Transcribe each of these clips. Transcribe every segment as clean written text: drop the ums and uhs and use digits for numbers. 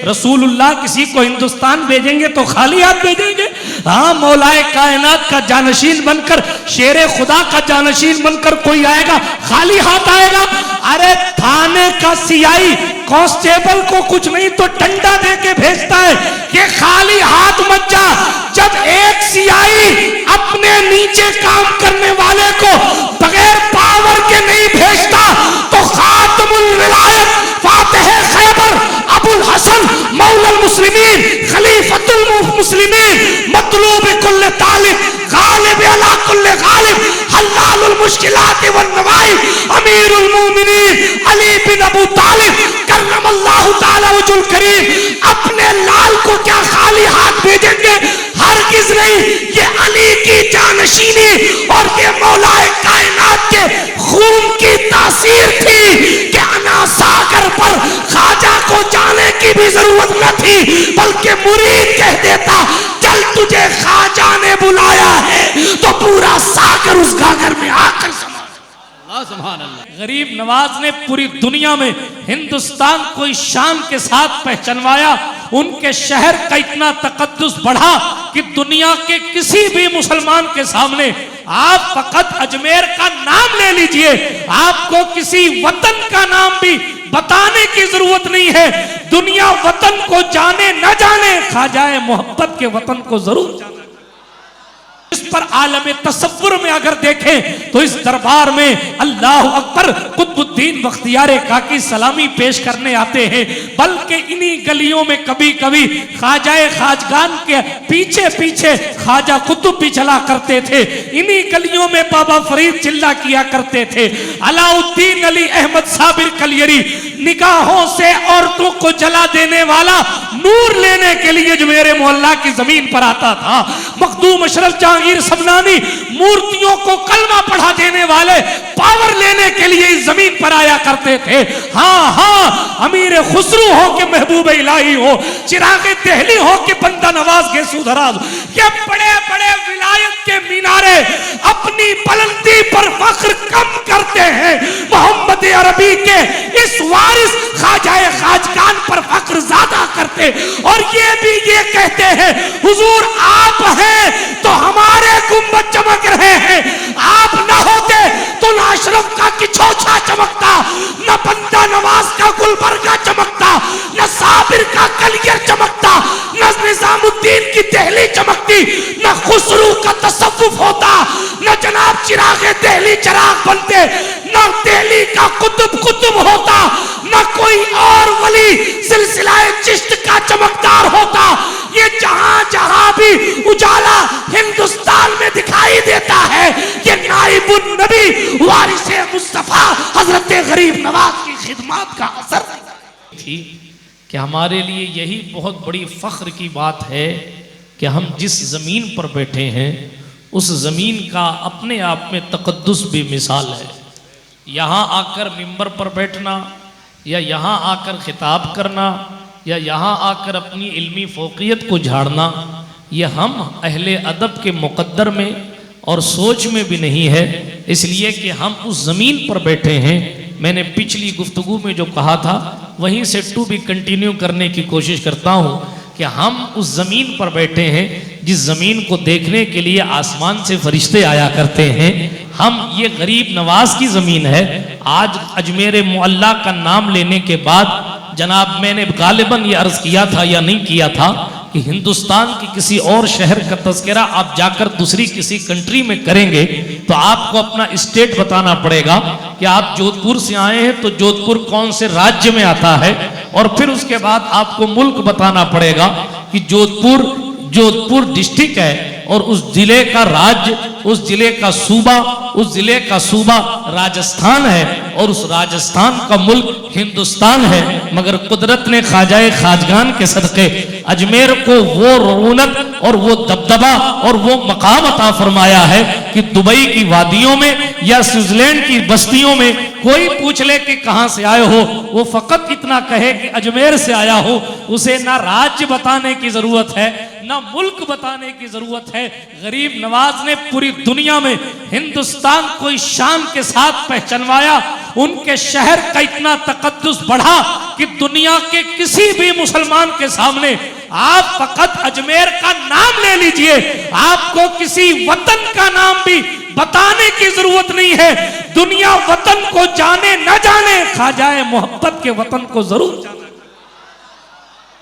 रसूलुल्लाह किसी को हिंदुस्तान भेजेंगे तो खाली हाथ भेजेंगे? हाँ, मौलाए कायनात का जानशीन बनकर, शेरे खुदा का जानशीन बनकर कोई आएगा, खाली हाथ आएगा? अरे थाने का सीआई कांस्टेबल को कुछ नहीं तो डंडा दे के भेजता है कि खाली हाथ मत जा। जब एक सीआई अपने नीचे काम करने वाले को बगैर पावर के नहीं भेजता तो खातमुल विलायत फातिह खैबर अबुल हसन मौलल मुस्लिमीन खलीफतुल मुस्लिमीन मतलूब कुल्ल तालिब गालिब अला कुल्ल गालिब हल्लालुल मुश्किलात वन नवाई अमीरुल मोमिनीन अली बिन अबू तालिब करमल्लाहु ताला वजुल करीम अपने लाल को क्या खाली हाथ भेजेंगे? हरगिज नहीं। ये अली की जानशीनी और ये मौलाए कायनात के खून की तासीर थी कि अना सागर पर ख्वाजा को जाने की भी जरूरत न थी, बल्कि मुरीद कह देता चल तुझे ख्वाजा ने बुलाया है तो पूरा सागर उस गागर में आकर गरीब नवाज ने पूरी दुनिया में हिंदुस्तान को इस शान के साथ पहचानवाया। उनके शहर का इतना तकद्दुस बढ़ा कि दुनिया के किसी भी मुसलमान के सामने आप फकत अजमेर का नाम ले लीजिए, आपको किसी वतन का नाम भी बताने की जरूरत नहीं है। दुनिया वतन को जाने न जाने, ख्वाजाए मोहब्बत के वतन को जरूर जाने। इस पर आलम तसव्वुर में अगर देखें तो इस दरबार में अल्लाह अकबर कुतुबुद्दीन बख्तियार काकी सलामी पेश करने आते हैं, बल्कि इन्हीं गलियों में कभी कभी ख्वाजाए खाजगान के पीछे पीछे ख्वाजा कुतुब भी चला करते थे। इन्हीं गलियों में बाबा फरीद चिल्ला किया करते थे। अलाउद्दीन अली अहमद साबिर कलियरी निगाहों से औरतों को जला देने वाला नूर लेने के लिए जो मेरे मोहल्ला की जमीन पर आता था। मखदूम अशरफ जहांगीर सबनानी मूर्तियों को कलमा पढ़ा देने वाले पावर लेने के लिए इस जमीन पर आया करते थे। हाँ हाँ, अमीर खुसरू हो के महबूब इलाही हो, चिराग दहली हो के बंदा नवाज के सुधराज, ये बड़े बड़े विलायत के मीनारे अपनी बुलंदी पर फख्र कम करते हैं, मोहम्मद अरबी के इस वारिस ख्वाजाए खाजगान पर फख्र ज्यादा करते और ये भी ये कहते हैं हुजूर आप हैं तो हमारे गुंबद चमक रहे हैं, आप न होते तो न अशरफ का किछोछा चमकता, न बंदा नवाज का गुलबर्गा चमकता, न साबिर का कलियर चमकता, न निजामुद्दीन की दहली चमकती, न खुसरू का तसव्वुफ होता, न जनाब चिराग दहली चिराग बनते, न दहली का कुतुब कुतुब होता, न कोई और वली सिलसिलाए चिश्त का चमकदार होता। ये जहां जहां भी उजाला हिंदुस्तान में दिखाई देता है, ये नाइबुन नबी वारिसे मुस्तफा हजरत गरीब नवाज की खिदमत का असर थी कि हमारे लिए यही बहुत बड़ी फख्र की बात है कि हम जिस जमीन पर बैठे हैं उस जमीन का अपने आप में तकद्दुस बेमिसाल है। यहाँ आकर मिंबर पर बैठना या यहाँ आकर खिताब करना या यहाँ आकर अपनी इल्मी फोकियत को झाड़ना, यह हम अहले अदब के मुकद्दर में और सोच में भी नहीं है, इसलिए कि हम उस ज़मीन पर बैठे हैं। मैंने पिछली गुफ्तगू में जो कहा था वहीं से टू भी कंटिन्यू करने की कोशिश करता हूँ कि हम उस ज़मीन पर बैठे हैं जिस ज़मीन को देखने के लिए आसमान से फरिश्ते आया करते हैं। हम ये गरीब नवाज की ज़मीन है। आज अजमेर मुअल्ला का नाम लेने के बाद जनाब मैंने गालिबन ये अर्ज़ किया था या नहीं किया था कि हिंदुस्तान के किसी और शहर का तज़किरा आप जाकर दूसरी किसी कंट्री में करेंगे तो आपको अपना स्टेट बताना पड़ेगा कि आप जोधपुर से आए हैं तो जोधपुर कौन से राज्य में आता है, और फिर उसके बाद आपको मुल्क बताना पड़ेगा कि जोधपुर डिस्ट्रिक्ट है और उस जिले का राज्य, उस जिले का सूबा राजस्थान है और उस राजस्थान का मुल्क हिंदुस्तान है। मगर कुदरत ने ख्वाजाए खाजगान के सदक़े अजमेर को वो रौनक और वो दबदबा और वो मकाम अता फरमाया है कि दुबई की वादियों में या स्विट्जरलैंड की बस्तियों में कोई पूछ ले कि कहां से आए हो, वो फकत इतना कहे कि अजमेर से आया हो, उसे ना राज्य बताने की जरूरत है ना मुल्क बताने की जरूरत है। गरीब नवाज ने पूरी दुनिया में हिंदुस्तान को इस शान के साथ पहचानवाया, उनके शहर का इतना तकद्दुस बढ़ा कि दुनिया के किसी भी मुसलमान के सामने आप फकत अजमेर का नाम ले लीजिए, आपको किसी वतन का नाम भी बताने की जरूरत नहीं है। दुनिया वतन को जाने न जाने, ख्वाजाए मोहब्बत के वतन को जरूर जाना।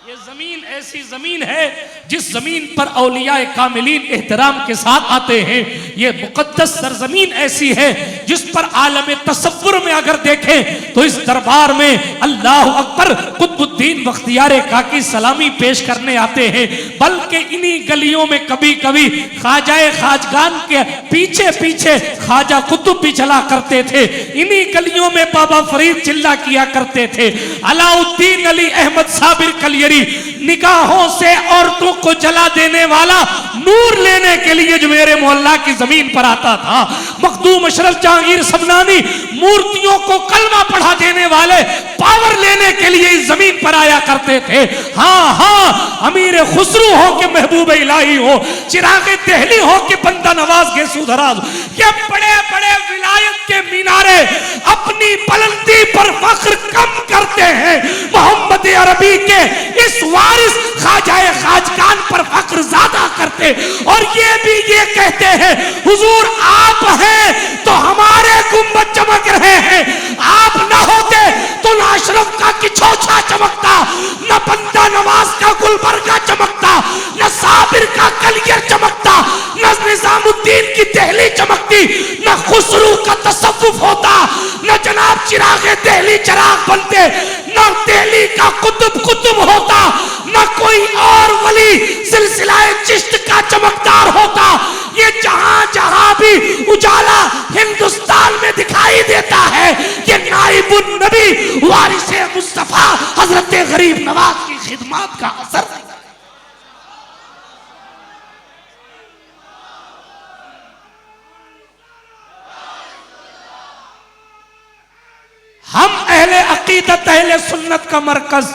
ये जमीन ऐसी जमीन है जिस जमीन पर औलियाए कामिलीन एहतराम के साथ आते हैं। ये मुकद्दस सरजमीन ऐसी है जिस पर आलम तसव्वुर में अगर देखें तो इस दरबार में अल्लाह अकबर कुतुबुद्दीन बख्तियार काकी सलामी पेश करने आते हैं। बल्कि इन्हीं गलियों में कभी कभी ख्वाजाए खाजगान के पीछे पीछे ख्वाजा कुतुब भी चला करते थे। इन्हीं गलियों में बाबा फरीद चिल्ला किया करते थे। अलाउद्दीन अली अहमद साबिर कलियरी निगाहों से औरतों को जला देने वाला नूर लेने के लिए जो मेरे मोहल्ला की जमीन पर आता था। मखदूम अशरफ जहांगीर सबनानी मूर्तियों को कलमा पढ़ा देने वाले पावर लेने के लिए इस जमीन पर आया करते थे। हाँ हाँ, अमीर खुसरू हो कि महबूब इलाही हो, चिराग दहली हो कि बंदा नवाज के सुधराज, ये बड़े बड़े विलायत के मीनारे अपनी बुलंदी पर फख्र कम करते हैं। मोहम्मद अरबी के इस वारिस ख्वाजाए खाजगान पर फख्र ज्यादा करते और ये कहते हैं हुजूर आप हैं तो हमारे गुंबद चमक रहे हैं, आप न होते तो न अशरफ का किछोछा चमकता, न बंदा नवाज का गुलबर्गा चमकता, न साबिर का कलियर चमकता, न निजामुद्दीन की दहली चमकती, न खुसरू का तसव्वुफ होता, न जनाब चिराग दहली चिराग बनते, न दहली का कुतुब कुतुब होता, न कोई और वली सिलसिलाए चिश्त का चमकदार होता। ये जहां जहां भी उजाला हिंदुस्तान में दिखाई देता है, ये नाइबुन नबी वारिसे मुस्तफा हजरत गरीब नवाज की खिदमत का असर है। हम अहले अकीदत अहले सुन्नत का मरकज,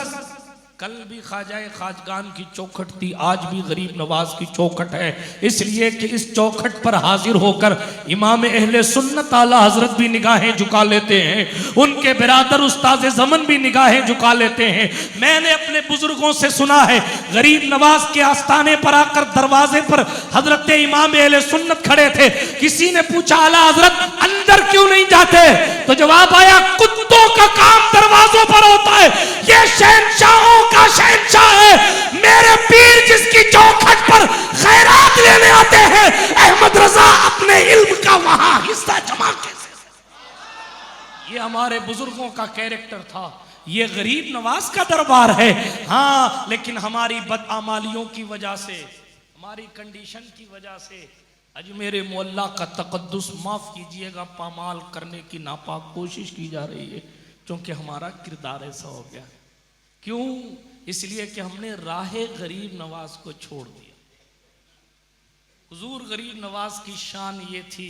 कल भी ख्वाजाए खाजगान की चौखट थी, आज भी गरीब नवाज की चौखट है। इसलिए कि इस चौखट पर हाजिर होकर इमाम अहले सुन्नत आला हजरत भी निगाहें झुका लेते हैं, उनके बिरादर उस्ताद ज़मन भी निगाहें झुका लेते हैं। मैंने अपने बुजुर्गों से सुना है, गरीब नवाज के आस्थाने पर आकर दरवाजे पर हजरत इमाम अहले सुन्नत खड़े थे। किसी ने पूछा आला हजरत अंदर क्यों नहीं जाते? तो जवाब आया कुत्तों का काम दरवाजों पर होता है, ये शहंशाहों का शहंशाह है। मेरे पीर जिसकी चौखट पर खैरात लेने आते हैं, अहमद रजा अपने इल्म का वहां हिस्सा जमा कैसे। ये हमारे बुजुर्गों का कैरेक्टर था। ये गरीब नवाज का दरबार है। हाँ, लेकिन हमारी बदआमालियों की वजह से, हमारी कंडीशन की वजह से अजमेर मोहल्ला का तकद्दुस, माफ कीजिएगा, पामाल करने की नापाक कोशिश की जा रही है, क्योंकि हमारा किरदार ऐसा हो गया। क्यों? इसलिए कि हमने राहे गरीब नवाज को छोड़ दिया। हुजूर गरीब नवाज की शान ये थी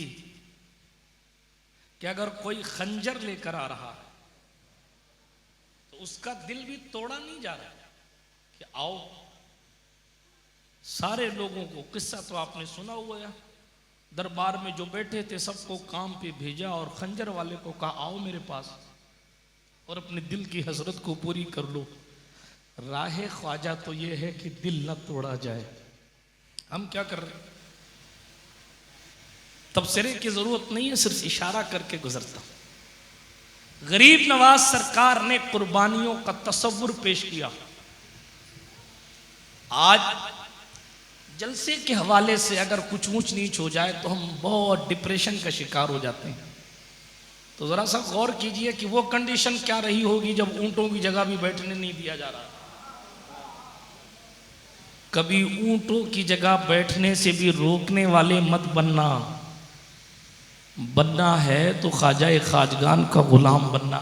कि अगर कोई खंजर लेकर आ रहा है तो उसका दिल भी तोड़ा नहीं जा रहा कि आओ। सारे लोगों को, किस्सा तो आपने सुना हुआ है, दरबार में जो बैठे थे सबको काम पे भेजा और खंजर वाले को कहा आओ मेरे पास और अपने दिल की हसरत को पूरी कर लो। राहे ख्वाजा तो ये है कि दिल न तोड़ा जाए। हम क्या कर रहे हैं? तबसरे की जरूरत नहीं है, सिर्फ इशारा करके गुजरता। गरीब नवाज सरकार ने कुर्बानियों का तसव्वुर पेश किया। आज जलसे के हवाले से अगर कुछ ऊंच नीच हो जाए तो हम बहुत डिप्रेशन का शिकार हो जाते हैं। तो जरा सा गौर कीजिए कि वो कंडीशन क्या रही होगी जब ऊंटों की जगह भी बैठने नहीं दिया जा रहा। कभी ऊंटों की जगह बैठने से भी रोकने वाले मत बनना। बनना है तो ख्वाजाए खाजगान का गुलाम बनना।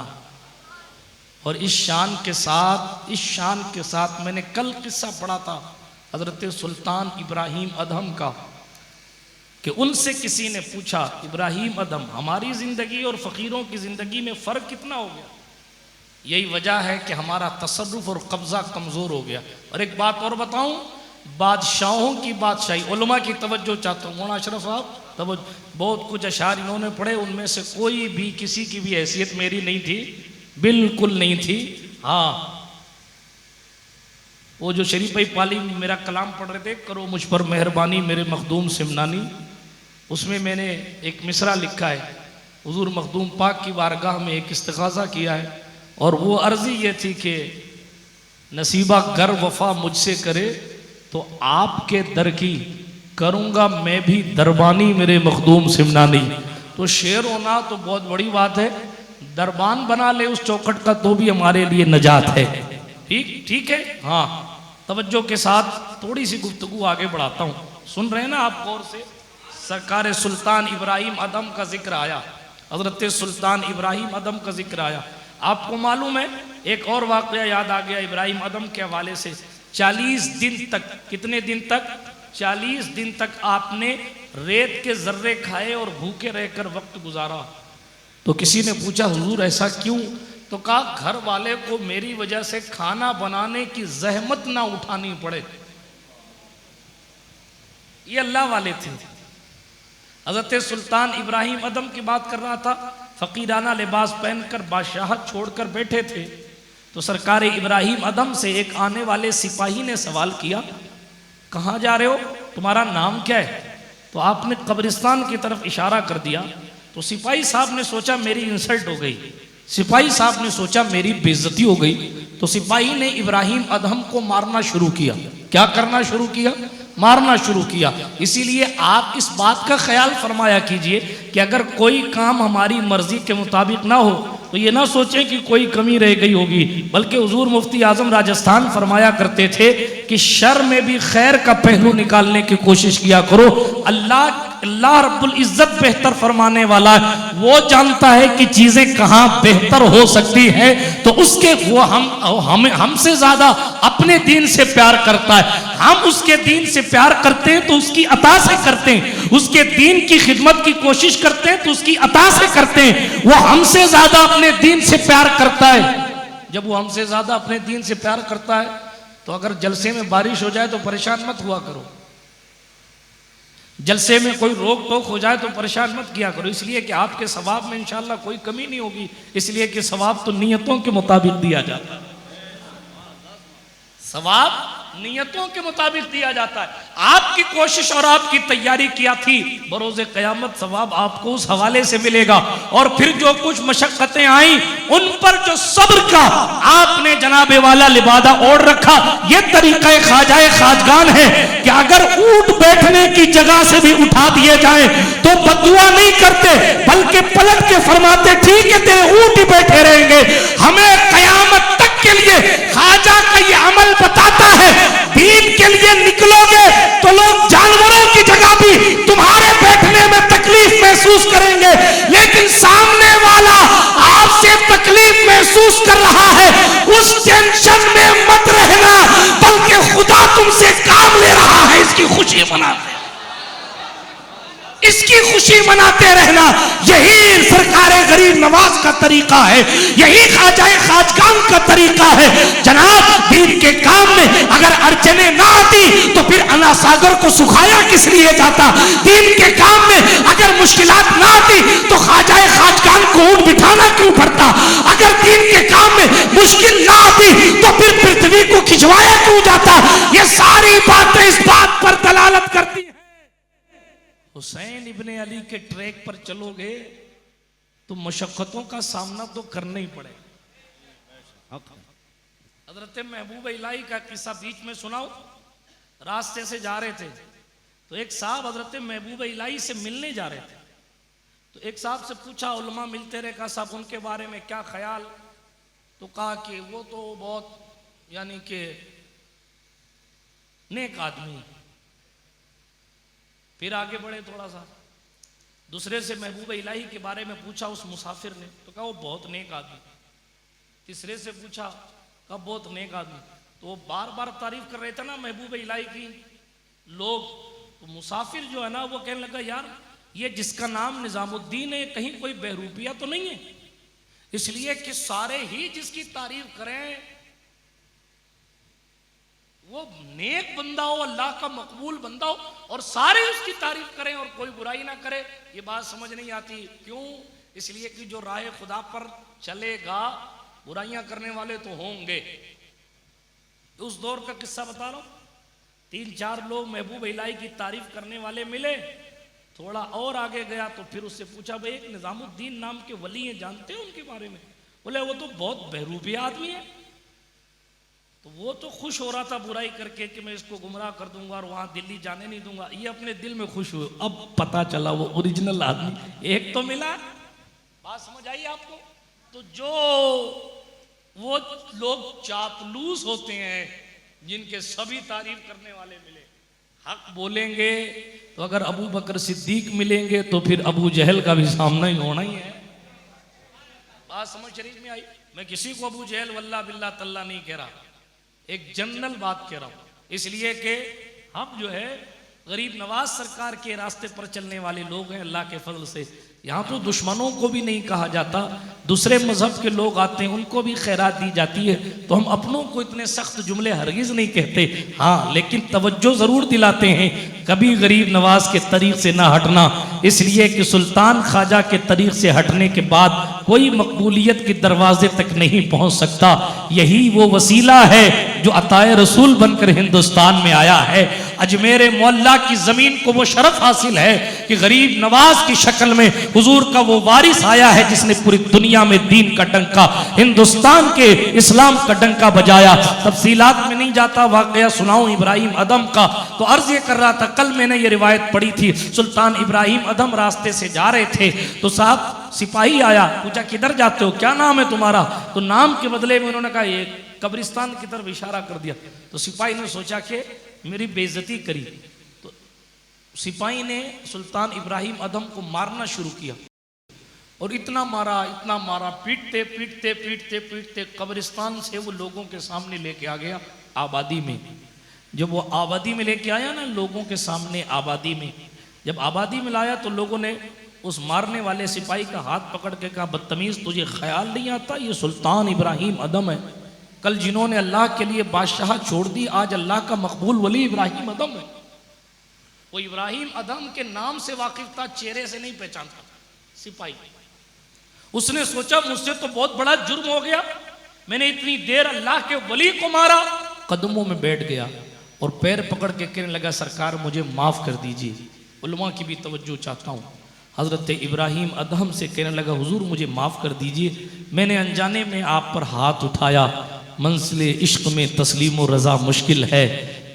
और इस शान के साथ मैंने कल किस्सा पढ़ा था हजरत सुल्तान इब्राहिम अदहम का, कि उनसे किसी ने पूछा, इब्राहिम अदहम, हमारी ज़िंदगी और फ़कीरों की ज़िंदगी में फ़र्क कितना हो गया? यही वजह है कि हमारा तसर्रुफ़ और कब्ज़ा कमज़ोर हो गया। और एक बात और बताऊं, बादशाहों की बादशाही, उलमा की तवज्जो चाहता हूँ। मौलाना अशरफ साहब तवज्जो, बहुत कुछ अशार इन्होंने पढ़े, उनमें से कोई भी किसी की भी हैसियत मेरी नहीं थी, बिल्कुल नहीं थी। हाँ, वो जो शरीफ भाई पाली मेरा कलाम पढ़ रहे थे, करो मुझ पर मेहरबानी मेरे मखदूम सिमनानी, उसमें मैंने एक मिसरा लिखा है, हुजूर मखदूम पाक की बारगाह में एक इस्तिग़ासा किया है, और वो अर्जी ये थी कि नसीबा गर वफा मुझसे करे तो आपके दर की करूँगा मैं भी दरबानी मेरे मखदूम सिमनानी। तो शेर होना तो बहुत बड़ी बात है, दरबान बना ले उस चौखट का तो भी हमारे लिए नजात है। ठीक ठीक है। हाँ, तवज्जो के साथ थोड़ी सी गुफ्तगू आगे बढ़ाता हूँ, सुन रहे हैं ना आप गौर से। सरकार सुल्तान इब्राहिम अदम का जिक्र आया, हजरत सुल्तान इब्राहिम अदम का जिक्र आया। आपको मालूम है एक और वाक़या याद आ गया इब्राहिम अदम के हवाले से। 40 दिन तक, कितने दिन तक? 40 दिन तक आपने रेत के जर्रे खाए और भूखे रहकर वक्त गुजारा। तो किसी ने पूछा हुजूर ऐसा क्यों? तो कहा घर वाले को मेरी वजह से खाना बनाने की जहमत ना उठानी पड़े। ये अल्लाह वाले थे। हजरत सुल्तान इब्राहिम अदम की बात कर रहा था, फकीराना लिबास पहनकर बादशाहत छोड़कर बैठे थे। तो सरकार इब्राहिम अदम से एक आने वाले सिपाही ने सवाल किया, कहाँ जा रहे हो, तुम्हारा नाम क्या है? तो आपने कब्रिस्तान की तरफ इशारा कर दिया। तो सिपाही साहब ने सोचा मेरी इंसल्ट हो गई, सिपाही साहब ने सोचा मेरी बेइज्जती हो गई। तो सिपाही ने इब्राहिम अदम को मारना शुरू किया। क्या करना शुरू किया? मारना शुरू किया। इसीलिए आप इस बात का ख्याल फरमाया कीजिए कि अगर कोई काम हमारी मर्जी के मुताबिक ना हो तो ये ना सोचें कि कोई कमी रह गई होगी, बल्कि हुजूर मुफ्ती आजम राजस्थान फरमाया करते थे कि शर में भी खैर का पहलू निकालने की कोशिश किया करो। अल्लाह रब्बुल इज्जत बेहतर फरमाने वाला है, वो जानता है कि चीजें कहाँ बेहतर हो सकती हैं, तो उसके वो हमसे ज्यादा अपने दीन से प्यार करता है। हम उसके दीन से प्यार करते हैं तो उसकी अता से करते हैं, उसके दीन की खिदमत की कोशिश करते हैं तो उसकी अता से करते हैं। वो हमसे ज्यादा अपने दीन से प्यार करता है। जब वो हमसे ज्यादा अपने दीन से प्यार करता है तो अगर जलसे में बारिश हो जाए तो परेशान मत हुआ करो, जलसे में कोई रोक टोक हो जाए तो परेशान मत किया करो, इसलिए कि आपके सवाब में इंशाल्लाह कोई कमी नहीं होगी, इसलिए कि सवाब तो नियतों के मुताबिक दिया जाता है। सवाब नियतों के मुताबिक दिया जाता है। आपकी कोशिश और आपकी तैयारी किया थी, बरोज़े क़यामत सवाब आपको उस हवाले से मिलेगा। और फिर जो कुछ मशक्क़तें आई उन पर जो सब्र का आपने जनाबे वाला लिबादा ओढ़ रखा, ये तरीक़ा ख्वाजाए ख्वाजगान है कि अगर ऊँट बैठने की जगह से भी उठा दिए जाए तो बददुआ नहीं करते, बल्कि पलट के फरमाते ठीक है तेरे ऊँट ही बैठे रहेंगे। हमें क़यामत तक के लिए ख्वाजा का ये अमल बताता है, दीन के लिए निकलोगे तो लोग जानवरों की जगह भी तुम्हारे बैठने में तकलीफ महसूस करेंगे, लेकिन सामने वाला आपसे तकलीफ महसूस कर रहा है उस टेंशन में मत रहना, बल्कि खुदा तुमसे काम ले रहा है इसकी खुशी मनाते, इसकी खुशी मनाते रहना। यही सरकार गरीब नवाज का तरीका है, यही ख्वाजाए ख्वाजगान का तरीका है। जनाब दीन के काम में अगर अड़चने ना आती तो फिर अना सागर को सुखाया किस लिए जाता? दीन के काम में अगर मुश्किलात ना आती तो ख्वाजाए ख्वाजगान को ऊँट बिठाना क्यों पड़ता? अगर दीन के काम में मुश्किल ना आती तो फिर पृथ्वी को खिंचवाया क्यों जाता? ये सारी बातें इस बात पर दलालत करती है। हुसैन इब्ने अली के ट्रैक पर चलोगे तो मशक्क़तों का सामना तो करना ही पड़ेगा। हजरत महबूब इलाही का किस्सा बीच में सुनाओ। रास्ते से जा रहे थे तो एक साहब हजरत महबूब इलाही से मिलने जा रहे थे, तो एक साहब से पूछा, उलमा मिलते रहे, कहा साहब उनके बारे में क्या ख्याल? तो कहा कि वो तो बहुत यानी कि नेक आदमी। फिर आगे बढ़े थोड़ा सा, दूसरे से महबूब इलाही के बारे में पूछा उस मुसाफिर ने, तो कहा वो बहुत नेक आदमी। तीसरे से पूछा, कहा बहुत नेक आदमी। तो वो बार बार तारीफ कर रहे थे ना महबूब इलाही की लोग। तो मुसाफिर जो है ना वो कहने लगा, यार ये जिसका नाम निजामुद्दीन है कहीं कोई बहरूपिया तो नहीं है, इसलिए कि सारे ही जिसकी तारीफ करें वो नेक बंदा हो, अल्लाह का मकबूल बंदा हो और सारे उसकी तारीफ करें और कोई बुराई ना करे, ये बात समझ नहीं आती। क्यों? इसलिए कि जो राह खुदा पर चलेगा बुराइयां करने वाले तो होंगे। उस दौर का किस्सा बता रहा हूं, 3-4 लोग महबूब इलाही की तारीफ करने वाले मिले। थोड़ा और आगे गया तो फिर उससे पूछा, भाई एक निजामुद्दीन नाम के वली हैं, जानते हो उनके बारे में? बोले वो तो बहुत बहरूपी आदमी है। तो वो तो खुश हो रहा था बुराई करके कि मैं इसको गुमराह कर दूंगा और वहां दिल्ली जाने नहीं दूंगा। ये अपने दिल में खुश हुए। अब पता चला वो ओरिजिनल आदमी एक तो मिला। बात समझ आई आपको? तो जो वो लोग चापलूस होते हैं जिनके सभी तारीफ करने वाले मिले, हक बोलेंगे तो अगर अबू बकर सिद्दीक मिलेंगे तो फिर अबू जहल का भी सामना ही होना ही है। बात समझ शरीफ में आई? मैं किसी को अबू जहल वल्ला बिल्ला तल्ला नहीं कह रहा, एक जनरल बात कह रहा हूं। इसलिए कि हम जो है गरीब नवाज सरकार के रास्ते पर चलने वाले लोग हैं अल्लाह के फजल से। यहाँ तो दुश्मनों को भी नहीं कहा जाता, दूसरे मजहब के लोग आते हैं उनको भी खैरात दी जाती है। तो हम अपनों को इतने सख्त जुमले हरगिज नहीं कहते, हाँ, लेकिन तवज्जो जरूर दिलाते हैं कभी गरीब नवाज के तरीक से ना हटना। इसलिए कि सुल्तान ख्वाजा के तरीक से हटने के बाद कोई मकबूलियत के दरवाजे तक नहीं पहुंच सकता। यही वो वसीला है जो अताए रसूल बनकर हिंदुस्तान में आया है। अजमेर मोहल्ला की जमीन को वो शरफ हासिल है कि गरीब नवाज की शक्ल में हुजूर का वो वारिस आया है जिसने पूरी दुनिया में दीन का डंका, हिंदुस्तान के इस्लाम का डंका बजाया। तफसीलात में नहीं जाता, वाकया सुनाऊं इब्राहिम अदम का। तो अर्ज ये कर रहा था, कल मैंने ये रिवायत पढ़ी थी, सुल्तान इब्राहिम अदम रास्ते से जा रहे थे तो साहब सिपाही आया, पूछा किधर जाते हो, क्या नाम है तुम्हारा? तो नाम के बदले में उन्होंने कहा ये कब्रिस्तान की तरफ इशारा कर दिया। तो सिपाही ने सोचा कि मेरी बेइज्जती करी, तो सिपाही ने सुल्तान इब्राहिम अदम को मारना शुरू किया और इतना मारा, पीटते पीटते पीटते पीटते कब्रिस्तान से वो लोगों के सामने लेके आ गया आबादी में। जब वो आबादी में लेके आया ना, लोगों के सामने आबादी में जब आबादी में लाया तो लोगों ने उस मारने वाले सिपाही का हाथ पकड़ के कहा, बदतमीज तुझे ख्याल नहीं आता ये सुल्तान इब्राहिम अदम है, कल जिन्होंने अल्लाह के लिए बादशाह छोड़ दी आज अल्लाह का मकबूल वली इब्राहिम अदम है। वो इब्राहिम अदम के नाम से वाकिफ था, चेहरे से नहीं पहचानता था सिपाही। उसने सोचा मुझसे तो बहुत बड़ा जुर्म हो गया, मैंने इतनी देर अल्लाह के वली को मारा। कदमों में बैठ गया और पैर पकड़ के कहने लगा, सरकार मुझे माफ कर दीजिए। उलमा की भी तवज्जो चाहता हूँ। हज़रत इब्राहिम अदम से कहने लगा, हुजूर मुझे माफ़ कर दीजिए, मैंने अनजाने में आप पर हाथ उठाया। मंजिले इश्क में तस्लीम व रज़ा मुश्किल है,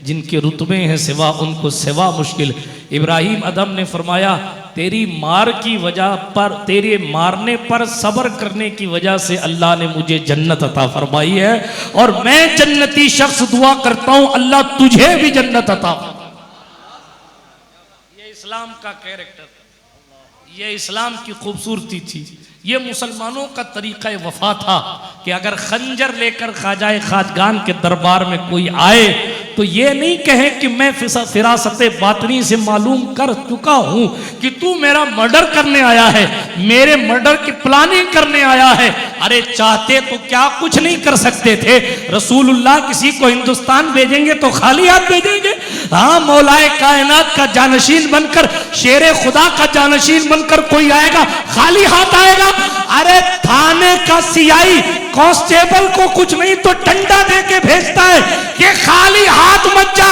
जिनके रुतबे हैं सिवा उनको सिवा मुश्किल। इब्राहिम अदम ने फरमाया, तेरी मार की वजह पर, तेरे मारने पर सब्र करने की वजह से अल्लाह ने मुझे जन्नत अता फरमाई है और मैं जन्नती शख्स दुआ करता हूँ अल्लाह तुझे भी जन्नत अता। ये इस्लाम का कैरेक्टर, ये इस्लाम की खूबसूरती थी। ये मुसलमानों का तरीक़ा वफा था कि अगर खंजर लेकर ख्वाजाए खाजगान के दरबार में कोई आए तो ये नहीं कहे कि मैं फिरासते बातनी से मालूम कर चुका हूं कि तू मेरा मर्डर करने आया है, मेरे मर्डर की प्लानिंग करने आया है। अरे चाहते तो क्या कुछ नहीं कर सकते थे। रसूलुल्लाह किसी को हिंदुस्तान भेजेंगे तो खाली हाथ भेजेंगे? हाँ, मौलाए कायनात का जानशीन बनकर, शेरे खुदा का जानशीन बनकर कोई आएगा खाली हाथ आएगा? अरे थाने का सीआई कांस्टेबल को कुछ नहीं तो डंडा दे के भेजता है कि खाली हाथ मत जा।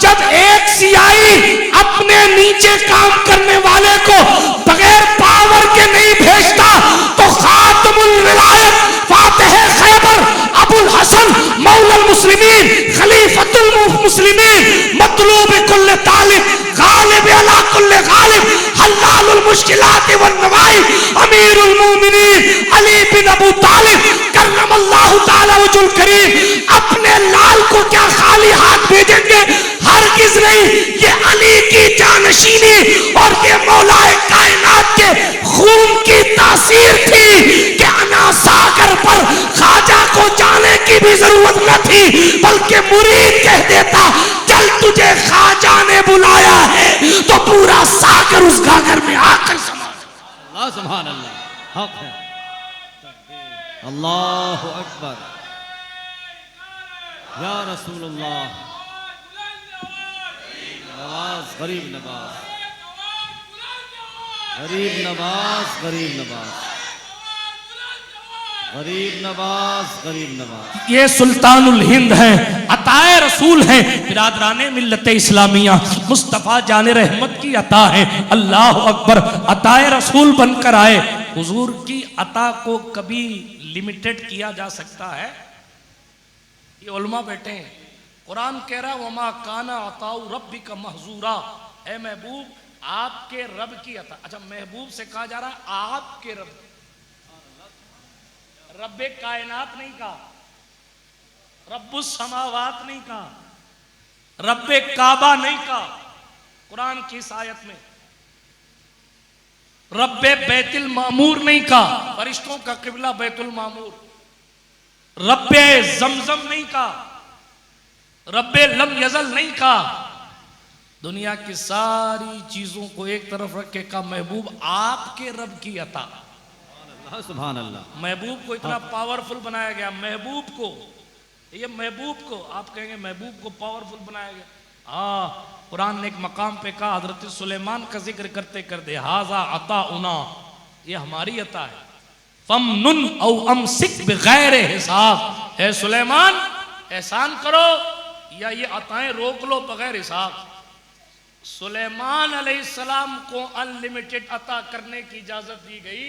जब एक सीआई अपने नीचे काम करने वाले को बगैर पावर के नहीं भेजता तो खातमुल विलायत फातिह खैबर अबुल हसन मौलल मुस्लिमीन खलीफतुल मुस्लिमीन मतलूब कुल्ल तालिब गालिब अला कुल्ल गालिब हल्लालुल मुश्किलात वन नवाई अमीरुल मोमिनीन अली बिन अबू तालिब करमल्लाहु ताला वजुल करीम अपने लाल को क्या खाली हाथ भेजेंगे? हरगिज़ नहीं। ये अली की जानशीनी और ये मौलाए कायनात के खून की तासीर थी कि अना सागर पर ख्वाजा को जाने की भी जरूरत न थी, बल्कि मुरीद कह देता चल तुझे ख्वाजा ने बुलाया है तो पूरा सागर उस गागर में आकर समा। सुभान अल्लाह, हक है, अल्लाहु अकबर, या रसूलुल्लाह नवाज गरीब नवाज, गरीब नवाज, गरीब नवाज, गरीब नवाज, गरीब नवाज। ये सुल्तानुल हिंद हैं, अताए रसूल हैं, बिरादराने मिल्लत इस्लामिया, मुस्तफ़ा जाने रहमत की अता है। अल्लाह अकबर, अताए रसूल बनकर आए। हुजूर की अता को कभी लिमिटेड किया जा सकता है? ये उलमा बैठे हैं, कुरान कह रहा है वमा काना अताउ रब्बिका महजूरा, ए महबूब आपके रब की अता। अच्छा, महबूब से कहा जा रहा है आपके रब, रब्बे कायनात नहीं कहा, रब्बुस समावात नहीं कहा, रब्बे काबा नहीं कहा। कुरान की इस आयत में रब्बे बैतुल मामूर नहीं कहा, फरिश्तों का किबला बैतुल मामूर। रब्बे जमजम नहीं कहा, रब्बे लम यजल नहीं कहा। दुनिया की सारी चीजों को एक तरफ रख के कहा महबूब आपके रब की अता। सुभान अल्लाह। महबूब को इतना पावरफुल बनाया गया, महबूब को, ये महबूब को आप कहेंगे महबूब को पावरफुल बनाया गया। हाँ, कुरान ने एक मकाम पे कहा, हजरत सुलेमान का जिक्र करते करते, हाजा अता उना, ये हमारी अता है। फमनुन औ अमसिक बिगैर हिसाब, है सुलेमान एहसान करो या ये अताएं रोक लो बगैर हिसाब। सुलेमान अलैहिस्सलाम को अनलिमिटेड अता करने की इजाजत दी गई,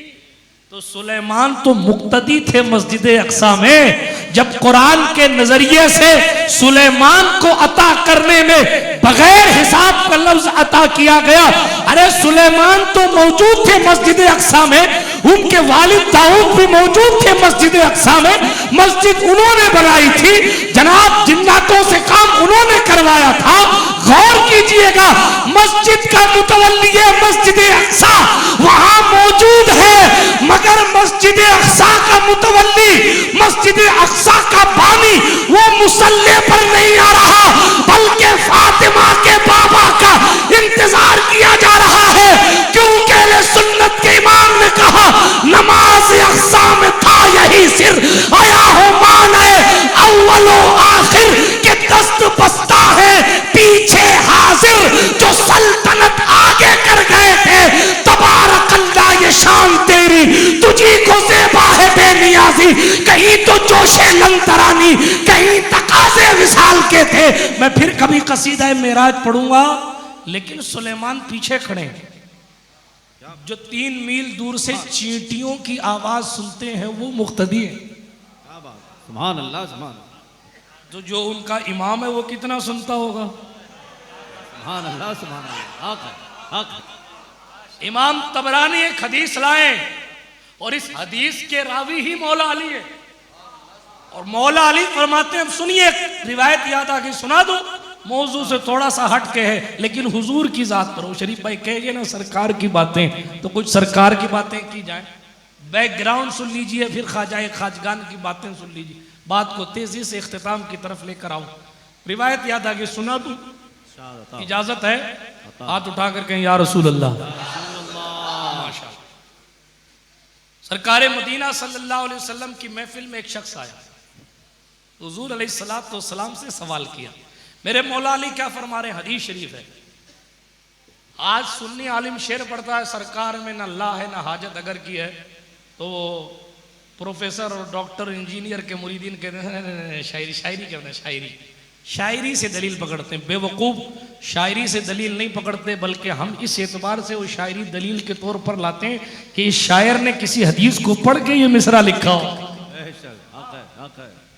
तो सुलेमान तो मुक्तदी थे मस्जिद अक्सा में। जब कुरान के नजरिए से सुलेमान को अता करने में बगैर हिसाब का लफ्ज अता किया गया, अरे सुलेमान तो मौजूद थे मस्जिद अक्सा में, उनके वालिद दाऊद भी मौजूद थे मस्जिद अक्सा में, मस्जिद उन्होंने बनाई थी, जनाब जिन्नातों से काम उन्होंने करवाया था। गौर कीजिएगा, मस्जिद का मुतवल्ली मस्जिद अक्सा वहां मौजूद है, मगर मस्जिद अक्सा का मुतवल्ली, मस्जिद अक्सा का बानी वो मुसल्ले पर नहीं आ रहा, बल्कि फातिमा के बाबा का इंतजार किया जा रहा है। क्योंकि अहले सुन्नत के इमाम ने कहा नमाज अक्सा में था यही सिर, आया हो माने अव्वलो आखिर के दस्त बस्ता है पीछे हाजिर, जो सल्तनत आगे कर गए थे। तबारकल्लाह ये शान तेरी, तुझी को ज़ेबा है बेनियाजी, कहीं तो जोशे लंतरानी, कहीं तकाज़े विसाल के थे। मैं फिर कभी कसीदा मेराज पढ़ूंगा, लेकिन सुलेमान पीछे खड़े, जो 3 मील दूर से चींटियों की आवाज सुनते हैं वो मुक्तदी है। सुभान अल्लाह, सुभान। तो जो उनका इमाम है वो कितना सुनता होगा? सुभान अल्लाह, सुभान अल्लाह। हक है, हक है। इमाम तबरानी एक हदीस लाए और इस हदीस के रावी ही मौला अली है, और मौला अली फरमाते हैं, सुनिए रिवायत याद आ गई, सुना दो, मौजू से थोड़ा सा हट के है, लेकिन हुजूर की जात पर हो। शरीफ भाई कहेंगे ना सरकार की बातें, तो कुछ सरकार की बातें की जाए, बैकग्राउंड सुन लीजिए, फिर ख्वाजाए खाजगान की बातें सुन लीजिए। बात को तेजी से इख्तिताम की तरफ लेकर आऊं। रिवायत याद आ गई, सुना दूं? इजाजत है? हाथ उठा कर कहें या रसूल अल्लाह। माशाअल्लाह। सरकार मदीना सल्लल्लाहु अलैहि वसल्लम की महफिल में एक शख्स आया, हुजूर अलैहिस्सलातु वस्सलाम से सवाल किया, मेरे मौला अली क्या फरमा रहे हैं? हदीस शरीफ है। आज सुन्नी आलिम शेर पढ़ता है, सरकार में ना अल्लाह है ना हाजत अगर की है, तो प्रोफेसर और डॉक्टर इंजीनियर के मुरीदीन कहते हैं शायरी, शायरी कहते हैं, शायरी, शायरी से दलील पकड़ते हैं। बेवकूफ़, शायरी से दलील नहीं पकड़ते, बल्कि हम इस एतबार से वो शायरी दलील के तौर पर लाते हैं कि इस शायर ने किसी हदीस को पढ़ के ये मिसरा लिखा हो।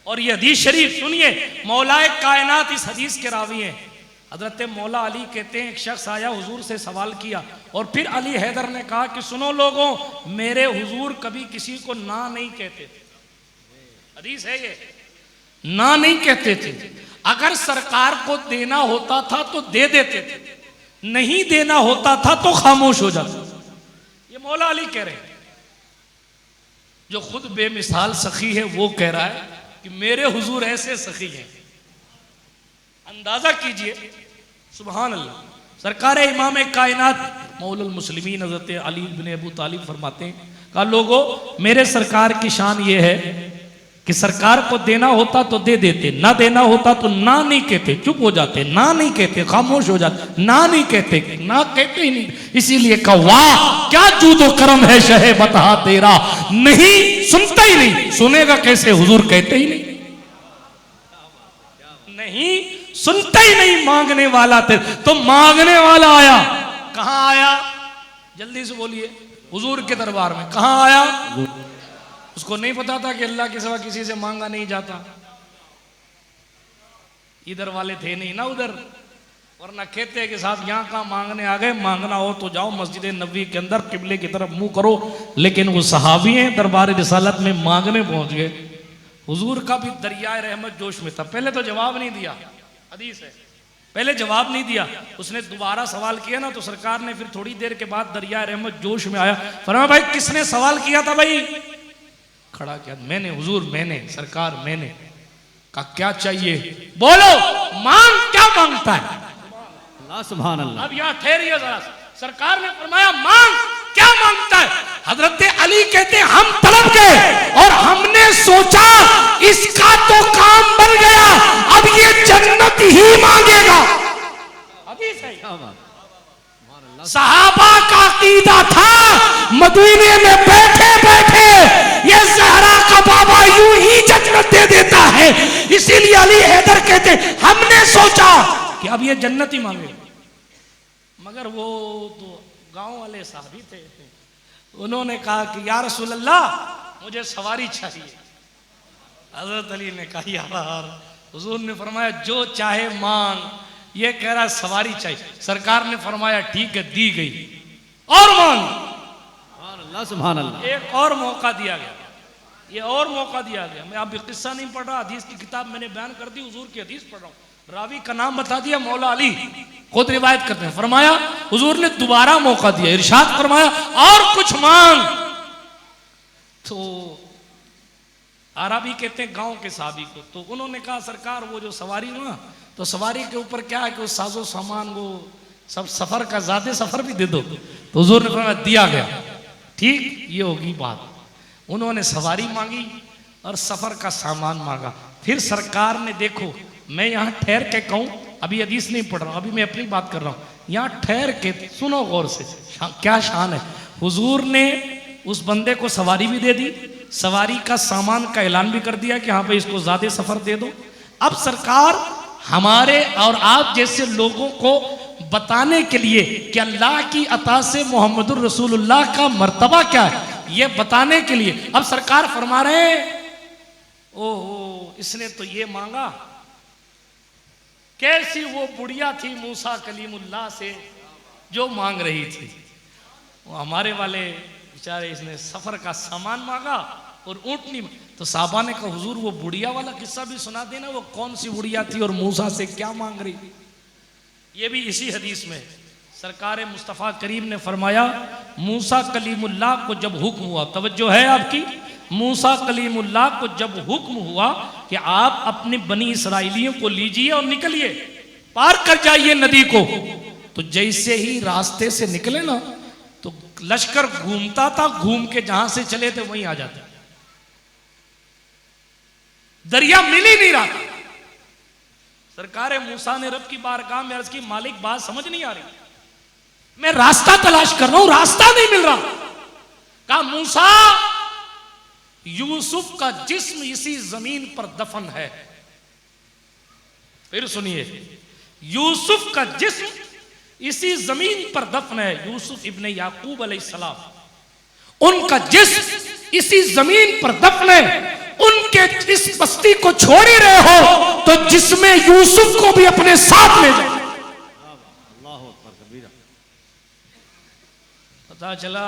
और ये हदीस शरीफ सुनिए, मौलाए कायनात इस हदीस के रावी हैं। हजरत मौला अली कहते हैं, एक शख्स आया हुजूर से सवाल किया, और फिर अली हैदर ने कहा कि सुनो लोगों, मेरे हुजूर कभी किसी को ना नहीं कहते थे। हदीस है ये, ना नहीं कहते थे। अगर सरकार को देना होता था तो दे देते थे, नहीं देना होता था तो खामोश हो जाते। ये मौला अली कह रहे हैं, जो खुद बेमिसाल सखी है वो कह रहा है कि मेरे हुजूर ऐसे सखी हैं। अंदाजा कीजिए, सुभान अल्लाह। सरकार इमाम कायनात मौलुल मुस्लिमीन हज़रत अली बिन अबू तालिब फरमाते हैं, कहा लोगों, मेरे सरकार की शान ये है कि सरकार को देना होता तो दे देते, ना देना होता तो ना नहीं कहते, चुप हो जाते, ना नहीं कहते, खामोश हो जाते, ना नहीं कहते, ना कहते ही नहीं। इसीलिए कहा वाह क्या जूदो करम है शहे बता तेरा, नहीं सुनता ही नहीं, सुनेगा कैसे, हुजूर कहते ही नहीं, नहीं सुनता ही नहीं, मांगने वाला तेरे। तो मांगने वाला आया, कहां आया, जल्दी से बोलिए, हुजूर के दरबार में। कहां आया, उसको नहीं पता था कि अल्लाह के सिवा किसी से मांगा नहीं जाता। इधर वाले थे नहीं ना उधर, वरना कहते के साथ यहां कहां मांगने आ गए, मांगना हो तो जाओ मस्जिद नबवी के अंदर किबले की तरफ मुंह करो। लेकिन वो सहाबी हैं दरबार रिसालत में मांगने पहुंच गए। हुजूर का भी दरियाए रहमत जोश में था। पहले तो जवाब नहीं दिया, हदीस है, पहले जवाब नहीं दिया। उसने दोबारा सवाल किया ना तो सरकार ने फिर थोड़ी देर के बाद दरियाए रहमत जोश में आया, फरमाया भाई किसने सवाल किया था भाई, खड़ा किया, मैंने हुजूर मैंने, सरकार मैंने। कहा क्या चाहिए, बोलो मांग क्या मांगता है। अल्लाह सुभान अल्लाह। अब यहाँ ठहरिए जरा, सरकार ने फरमाया मांग क्या मांगता है। हजरत अली कहते हम तलब गए और हमने सोचा इसका तो काम बन गया, अब ये जन्नत ही मांगेगा। हदीस है। सहाबा का अकीदा था मदीने में बैठे बैठे ये ज़हरा का बाबा यूं ही जन्नत दे देता है। इसीलिए अली हैदर कहते हमने सोचा कि अब ये जन्नत ही मांगे, मगर वो तो गांव वाले साहबी थे, उन्होंने कहा कि या रसूल अल्लाह मुझे सवारी चाहिए। हजरत अली ने कहा यार, हुजूर ने फरमाया जो चाहे मांग, ये कह रहा सवारी चाहिए। सरकार ने फरमाया ठीक है दी गई, और मांग। अल्लाह सुभान अल्लाह। एक और मौका दिया गया, ये और मौका दिया गया। मैं अभी किस्सा नहीं पढ़ रहा, हदीस की किताब मैंने बयान कर दी, हुजूर की हदीस पढ़ रहा हूँ। रावी का नाम बता दिया, मौला अली खुद रिवायत करते हैं। फरमाया हुजूर ने दोबारा मौका दिया, इरशाद फरमाया और कुछ मांग। तो आराबी कहते हैं गांव के साहबी को, तो उन्होंने कहा सरकार वो जो सवारी हो ना, तो सवारी के ऊपर क्या है कि वो साजो सामान वो सब सफर का ज्यादा सफर भी दे दो। तो हुजूर ने फरमाया दिया गया, ठीक ये होगी बात। उन्होंने सवारी मांगी और सफर का सामान मांगा। फिर सरकार ने, देखो मैं यहाँ ठहर के कहूँ, अभी हदीस नहीं पढ़ रहा हूँ, अभी मैं अपनी बात कर रहा हूँ, यहाँ ठहर के सुनो गौर से, क्या शान है। हुजूर ने उस बंदे को सवारी भी दे दी, सवारी का सामान का ऐलान भी कर दिया कि हाँ भाई इसको ज्यादा सफर दे दो। अब सरकार हमारे और आप जैसे लोगों को बताने के लिए कि अल्लाह की अता से मोहम्मदुर रसूलुल्लाह का मर्तबा क्या है, ये बताने के लिए अब सरकार फरमा रहे हैं ओहो इसने तो ये मांगा। कैसी वो बुढ़िया थी मूसा कलीमुल्लाह से जो मांग रही थी, वो हमारे वाले बेचारे इसने सफर का सामान मांगा और ऊँटनी। तो साहबा ने कहा हुजूर वो बुढ़िया वाला किस्सा भी सुना देना, वो कौन सी बुढ़िया थी और मूसा से क्या मांग रही थी। ये भी इसी हदीस में सरकार मुस्तफ़ा करीम ने फरमाया मूसा कलीमुल्लाह को जब हुक्म हुआ, तवज्जो है आपकी, मूसा कलीमुल्लाह को जब हुक्म हुआ कि आप अपने बनी इसराइलियों को लीजिए और निकलिए, पार कर जाइए नदी को, तो जैसे ही रास्ते से निकले ना तो लश्कर घूमता था, घूम के जहां से चले थे वहीं आ जाते, दरिया मिल ही नहीं रहा। सरकार मूसा ने रब की बारगाह में अर्ज की मालिक बात समझ नहीं आ रही, मैं रास्ता तलाश कर रहा हूं, रास्ता नहीं मिल रहा। कहा मूसा यूसुफ का जिस्म इसी जमीन पर दफन है। फिर सुनिए, यूसुफ का जिस्म इसी जमीन पर दफन है। यूसुफ इब्ने याकूब अलैहिस्सलाम, उनका जिस्म इसी जमीन पर दफन है। उनके इस बस्ती को छोड़ ही रहे हो तो जिसमें यूसुफ को भी अपने साथ ले जाओ। पता चला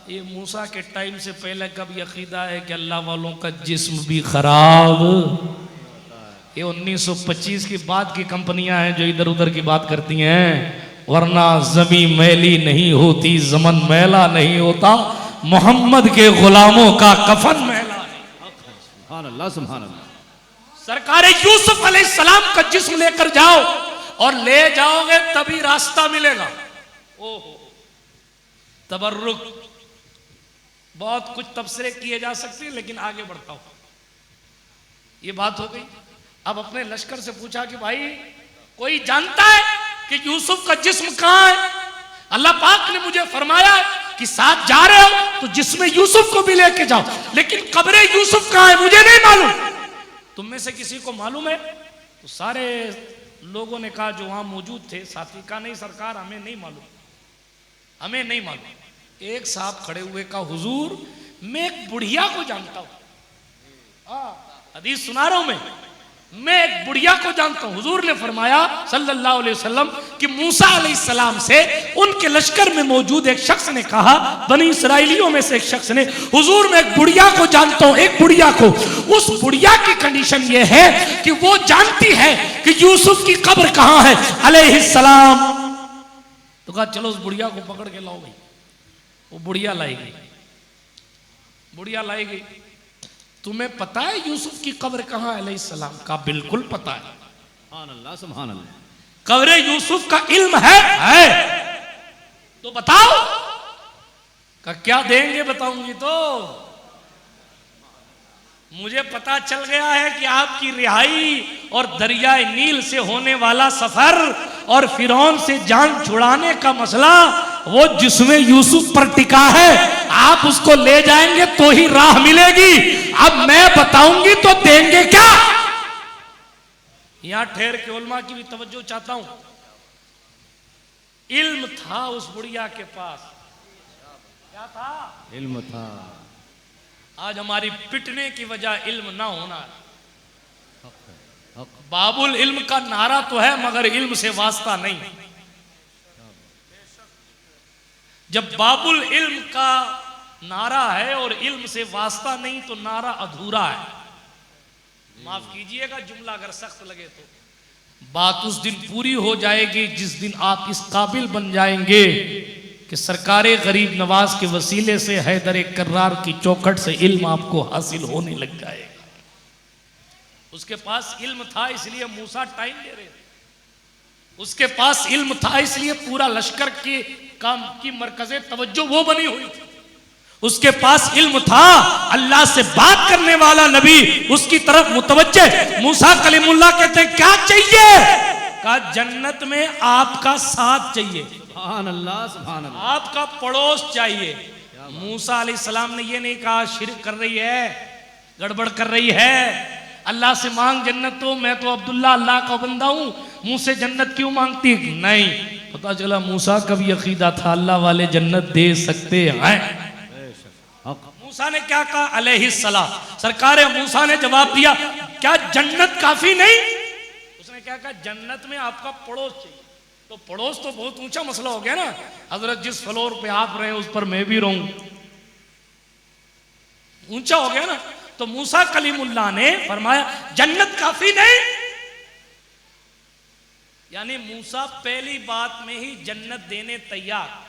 ये मूसा के टाइम से पहले का भी अकीदा है कि अल्लाह वालों का जिस्म भी खराब। ये 1925 की बाद की कंपनियां हैं जो इधर उधर की बात करती हैं, वरना जमीन मैली नहीं होती, जमन मैला नहीं होता, मोहम्मद के गुलामों का कफन मैला। सुभान अल्लाह सुभान अल्लाह। सरकार यूसुफ अलैहिस्सलाम का जिस्म लेकर जाओ और ले जाओगे तभी रास्ता मिलेगा। ओहो तबर्रुक, बहुत कुछ तबसरे किए जा सकते हैं लेकिन आगे बढ़ता हूं। ये बात हो गई। अब अपने लश्कर से पूछा कि भाई कोई जानता है कि यूसुफ का जिस्म कहां है? अल्लाह पाक ने मुझे फरमाया कि साथ जा रहे हो तो जिस्म यूसुफ को भी लेके जाओ, लेकिन कब्र यूसुफ कहां है मुझे नहीं मालूम, तुम में से किसी को मालूम है? तो सारे लोगों ने कहा जो वहां मौजूद थे, साथी का नहीं सरकार हमें नहीं मालूम, हमें नहीं मालूम। एक साहब खड़े हुए का हुजूर मैं एक बुढ़िया को जानता हूं, हदीस सुना रहा हूं मैं एक बुढ़िया को जानता हूं। हुजूर ने फरमाया सल्लल्लाहु अलैहि वसल्लम कि मूसा अलैहिस्सलाम से उनके लश्कर में मौजूद एक शख्स ने कहा, बनी इसराइलियों में से एक शख्स ने, हुजूर मैं एक बुढ़िया को जानता हूं, एक बुढ़िया को। उस बुढ़िया की कंडीशन यह है कि वो जानती है कि यूसुफ की कब्र कहां है अलैहिस्सलाम। तो कहा चलो उस बुढ़िया को पकड़ के लाओ भाई। वो बुढ़िया लाई गई, बुढ़िया लाई गई। तुम्हें पता है यूसुफ की कब्र कहां है अलैहिस्सलाम? का बिल्कुल पता है। सुभान अल्लाह, सुभान अल्लाह। कब्र यूसुफ का इल्म है। तो बताओ। का क्या देंगे? बताऊंगी तो मुझे पता चल गया है कि आपकी रिहाई और दरियाए नील से होने वाला सफर और फिरौन से जान छुड़ाने का मसला वो जिसमें यूसुफ पर टिका है, आप उसको ले जाएंगे तो ही राह मिलेगी। अब मैं बताऊंगी तो देंगे क्या? यहां ठहर के उलमा की भी तवज्जो चाहता हूं। इल्म था उस बुढ़िया के पास। क्या था? इल्म था। आज हमारी पिटने की वजह इल्म ना होना है। बाबुल इल्म का नारा तो है मगर इल्म से वास्ता नहीं। जब बाबुल इल्म का नारा है और इल्म से वास्ता नहीं तो नारा अधूरा है। माफ कीजिएगा जुमला अगर सख्त लगे तो। बात उस दिन पूरी हो जाएगी जिस दिन आप इस काबिल बन जाएंगे कि सरकारे गरीब नवाज के वसीले से हैदर कर्रार की चौखट से इल्म आपको हासिल होने लग जाएगा। उसके पास इल्म था इसलिए मूसा टाइम ले रहे थे। उसके पास इल्म था इसलिए पूरा लश्कर के काम की मरकज़े तवज्जो वो बनी हुई थी। उसके पास इल्म था, अल्लाह से बात करने वाला नबी उसकी तरफ मुतवज्जे। मूसा कलीमुल्लाह कहते हैं क्या चाहिए? कहा जन्नत में आपका साथ चाहिए। सुभान अल्लाह, सुभान अल्लाह। आपका पड़ोस चाहिए। मूसा अलैहिस्सलाम ने ये नहीं कहा शिर्क कर रही है, गड़बड़ कर रही है, अल्लाह से मांग जन्नत। तो मैं तो अब्दुल्ला अल्लाह का बंदा हूं, मुंह से जन्नत क्यों मांगती? नहीं, पता चला मूसा का भी अकीदा था अल्लाह वाले जन्नत दे सकते हैं। मूसा ने क्या कहा अलैहिस्सलाम? सरकार मूसा ने जवाब दिया क्या जन्नत काफी नहीं? उसने क्या कहा जन्नत में आपका पड़ोस चाहिए। तो पड़ोस तो बहुत ऊंचा मसला हो गया ना। हजरत जिस फ्लोर पे आप रहे उस पर मैं भी रहूं, ऊंचा हो गया ना। तो मूसा कलीमुल्लाह ने फरमाया जन्नत काफी नहीं, यानी मूसा पहली बात में ही जन्नत देने तैयार।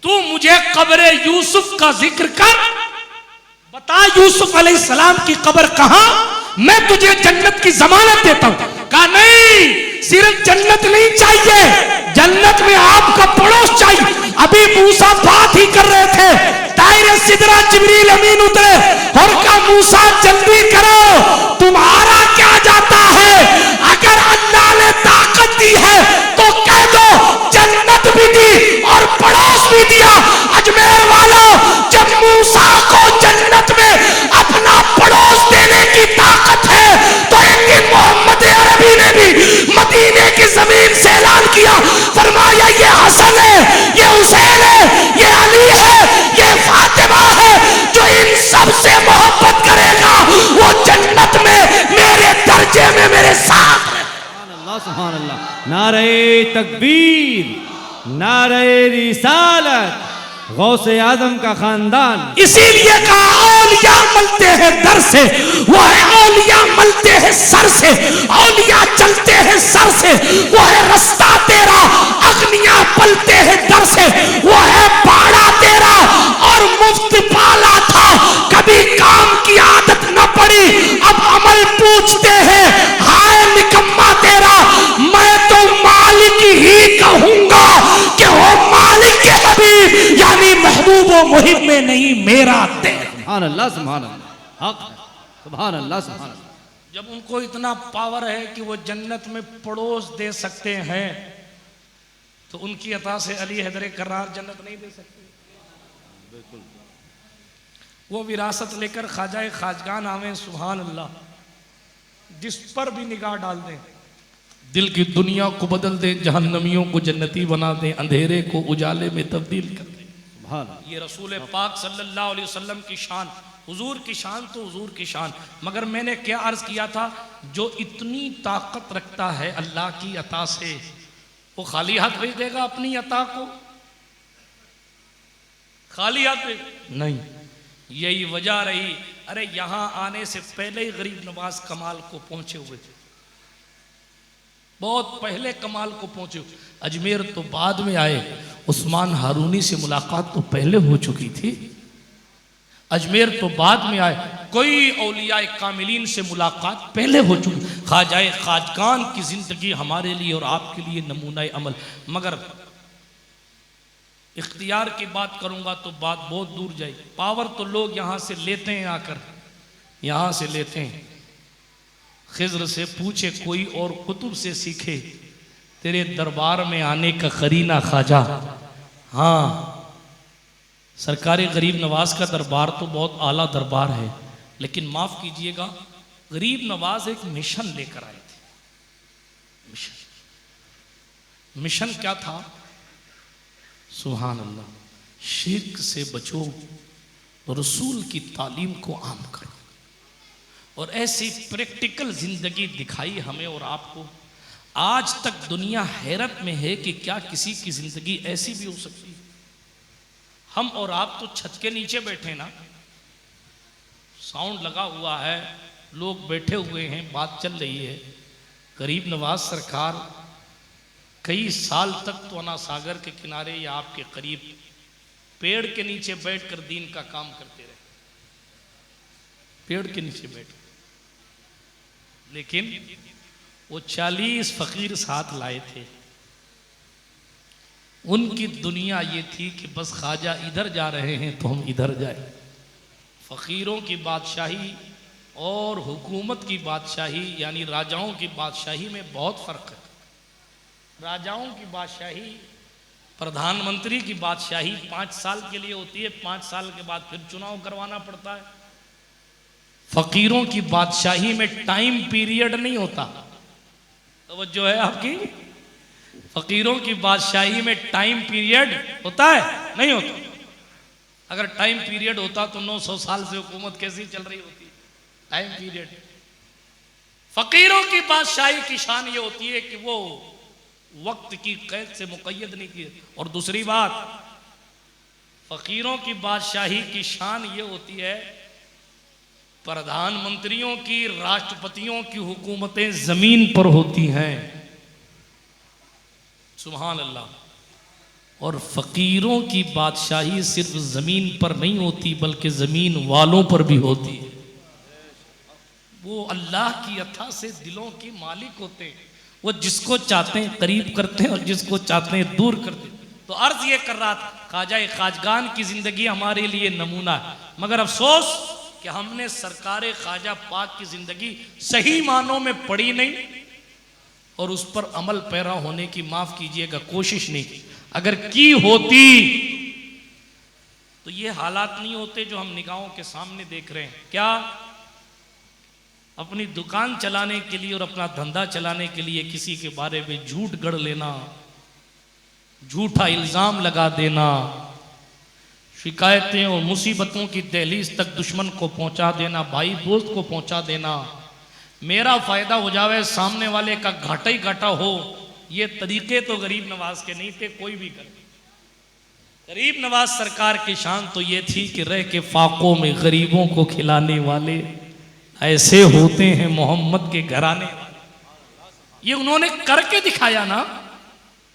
तू मुझे कब्र यूसुफ का जिक्र कर, बता यूसुफ अलैहिस्सलाम की कब्र कहां, मैं तुझे जन्नत की जमानत देता हूं। कहा नहीं, सिर्फ जन्नत नहीं चाहिए, जन्नत में आपका पड़ोस चाहिए। अभी मूसा बात ही कर रहे थे, दायरे सिदरा जिब्रील अमीन उतरे और कहा मूसा जल्दी करो, तुम्हारा क्या जाता है? अगर अल्लाह ने ताकत दी है तो कह दो जन्नत भी दी और पड़ोस भी दिया। अजमेर वालों, जब मूसा को जन्नत में अपना पड़ोस देने की ताकत है तो एक मोहम्मद अरबी ने भी मदीने की जमीन से ऐलान किया, फरमाया ये हसन है, ये हुसैन है, ये अली है, ये फातिमा है, जो इन सब से मोहब्बत करेगा वो जन्नत में मेरे दर्जे में मेरे साथ है। सुभान अल्लाह। नारे तकबीर, नारे रिसालत, गौसे आजम का खानदान। इसीलिए कहा औलिया मलते हैं दर से, वो है औलिया मलते हैं सर से, औलिया चलते हैं सर से, वो है रास्ता तेरा, अग्नियां पलते हैं दर से, वो है बाड़ा तेरा और मुफ्त पाला था, कभी काम की आदत न पड़ी, अब अमल पूछते हैं, हाय निकम्मा तेरा। मैं तो मालिक ही कहूंगा कि वो मालिक के हबीब यानी महबूब व मुहिब में नहीं मेरा तेरा। सुभान अल्लाह, सुभान अल्लाह। हक सुभान अल्लाह सुभान अल्लाह। जब उनको इतना पावर है कि वो जन्नत में पड़ोस दे सकते हैं, तो उनकी अता से अली हैदर करार जन्नत नहीं दे सकते? बिल्कुल। वो विरासत लेकर ख्वाजा खाजगान आवे, सुभान अल्लाह, जिस पर भी निगाह डाल दें दिल की दुनिया को बदल दें, जहन्नमियों को जन्नती बना दें, अंधेरे को उजाले में तब्दील कर दें। सुभान अल्लाह। ये रसूल पाक सल्लल्लाहु अलैहि वसल्लम की शान, हुजूर की शान तो हुजूर की शान। मगर मैंने क्या अर्ज किया था, जो इतनी ताकत रखता है अल्लाह की अता से, वो खाली हाथ भेज देगा अपनी अता को? खाली हाथ नहीं। यही वजह रही, अरे यहां आने से पहले ही गरीब नवाज कमाल को पहुंचे हुए थे, बहुत पहले कमाल को पहुंचे। अजमेर तो बाद में आए, उस्मान हारूनी से मुलाकात तो पहले हो चुकी थी। अजमेर तो बाद में आए, कोई औलियाए कामिलीन से मुलाकात पहले हो चुकी। ख्वाजाए खाजगान की जिंदगी हमारे लिए और आपके लिए नमूना अमल। मगर इख्तियार की बात करूंगा तो बात बहुत दूर जाएगी। पावर तो लोग यहां से लेते हैं, आकर यहां से लेते हैं। खिज़्र से पूछे कोई और कुतुब से सीखे, तेरे दरबार में आने का करीना ख्वाजा। हाँ, सरकारी गरीब नवाज का दरबार तो बहुत आला दरबार है, लेकिन माफ कीजिएगा, गरीब नवाज एक मिशन लेकर आए थे। मिशन क्या था? सुभान अल्लाह, शिर्क से बचो, रसूल की तालीम को आम करो। और ऐसी प्रैक्टिकल जिंदगी दिखाई हमें और आपको। आज तक दुनिया हैरत में है कि क्या किसी की जिंदगी ऐसी भी हो सकती है। हम और आप तो छत के नीचे बैठे ना, साउंड लगा हुआ है, लोग बैठे हुए हैं, बात चल रही है। गरीब नवाज सरकार कई साल तक तो अना सागर के किनारे या आपके करीब पेड़ के नीचे बैठकर दीन का काम करते रहे, पेड़ के नीचे बैठ। लेकिन वो 40 फकीर साथ लाए थे। उनकी दुनिया ये थी कि बस ख्वाजा इधर जा रहे हैं तो हम इधर जाए। फकीरों की बादशाही और हुकूमत की बादशाही, यानी राजाओं की बादशाही में बहुत फर्क है। राजाओं की बादशाही, प्रधानमंत्री की बादशाही 5 साल के लिए होती है, 5 साल के बाद फिर चुनाव करवाना पड़ता है। फकीरों की बादशाही में टाइम पीरियड नहीं होता। तवज्जो है आपकी? फकीरों की बादशाही में टाइम पीरियड होता है? नहीं होता। अगर टाइम पीरियड होता तो 900 साल से हुकूमत कैसी चल रही होती? Time period. फकीरों की बादशाही की शान ये होती है कि वो वक्त की कैद से मुक़य्यद नहीं की। और दूसरी बात, फकीरों की बादशाही की शान ये होती है, प्रधानमंत्रियों की, राष्ट्रपतियों की हुकूमतें जमीन पर होती हैं। सुभान अल्लाह। और फकीरों की बादशाही सिर्फ जमीन पर नहीं होती, बल्कि जमीन वालों पर भी होती है। वो अल्लाह की अता से दिलों के मालिक होते हैं। वो जिसको चाहते हैं करीब करते हैं और जिसको चाहते हैं दूर करते हैं। तो अर्ज ये कर रहा था, ख्वाजा खाजगान की जिंदगी हमारे लिए नमूना है। मगर अफसोस कि हमने सरकार ख्वाजा पाक की जिंदगी सही मानों में पढ़ी नहीं और उस पर अमल पैरा होने की, माफ कीजिएगा, कोशिश नहीं की। अगर की होती तो ये हालात नहीं होते जो हम निगाहों के सामने देख रहे हैं। क्या? अपनी दुकान चलाने के लिए और अपना धंधा चलाने के लिए किसी के बारे में झूठ गढ़ लेना, झूठा इल्जाम लगा देना, शिकायतें और मुसीबतों की दहलीज तक दुश्मन को पहुंचा देना, भाई दोस्त को पहुंचा देना, मेरा फायदा हो जावे सामने वाले का घाटा ही घाटा हो, ये तरीके तो गरीब नवाज के नहीं थे, कोई भी कर। गरीब नवाज सरकार की शान तो ये थी कि रह के फाकों में गरीबों को खिलाने वाले ऐसे होते हैं मोहम्मद के घराने वाले। ये उन्होंने करके दिखाया ना।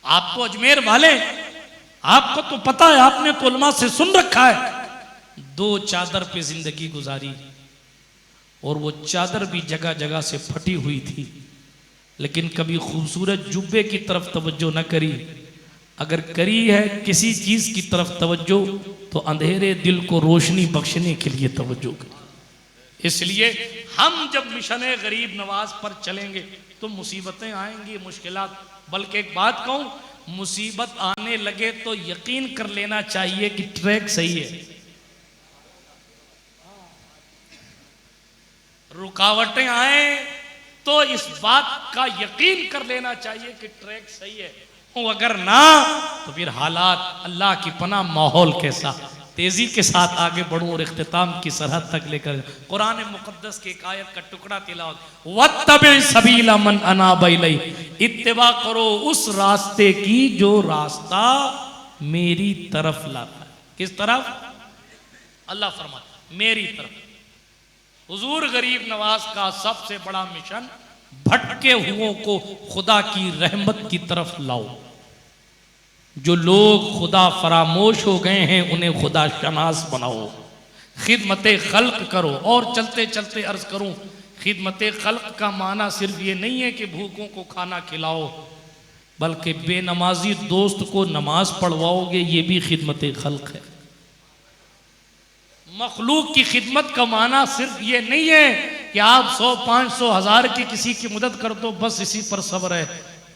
आप तो अजमेर वाले, आपको तो पता है, आपने तो उलमा से सुन रखा है। 2 चादर पे जिंदगी गुजारी और वो चादर भी जगह जगह से फटी हुई थी, लेकिन कभी खूबसूरत जुब्बे की तरफ तवज्जो न करी। अगर करी है किसी चीज की तरफ तवज्जो तो अंधेरे दिल को रोशनी बख्शने के लिए तवज्जो करी। इसलिए हम जब मिशन गरीब नवाज पर चलेंगे तो मुसीबतें आएंगी, मुश्किलात। बल्कि एक बात कहूं, मुसीबत आने लगे तो यकीन कर लेना चाहिए कि ट्रैक सही है। रुकावटें आए तो इस बात का यकीन कर लेना चाहिए कि ट्रैक सही है, अगर ना तो फिर हालात, अल्लाह की पनाह, माहौल कैसा। तेजी के साथ आगे बढ़ूं और इख्तिताम की सरहद तक लेकर कुरान मुकद्दस की एक आयत का टुकड़ा तिलावत, वत्तबि सबीला मन अनाब इलै, इत्तिबा करो उस रास्ते की जो रास्ता मेरी तरफ लाता है। किस तरफ? अल्लाह फरमाता मेरी तरफ। हुजूर गरीब नवाज का सबसे बड़ा मिशन भटके हुओं को खुदा की रहमत की तरफ लाओ। जो लोग खुदा फरामोश हो गए हैं उन्हें खुदा शनास बनाओ, खिदमत खल्क करो। और चलते चलते अर्ज करूं, खिदमत खल्क का माना सिर्फ ये नहीं है कि भूखों को खाना खिलाओ, बल्कि बेनमाजी दोस्त को नमाज पढ़वाओगे, ये भी खिदमत खल्क है। मखलूक की खिदमत का माना सिर्फ ये नहीं है कि आप 100, 500, 1000 की किसी की मदद कर दो, बस इसी पर सब्र है।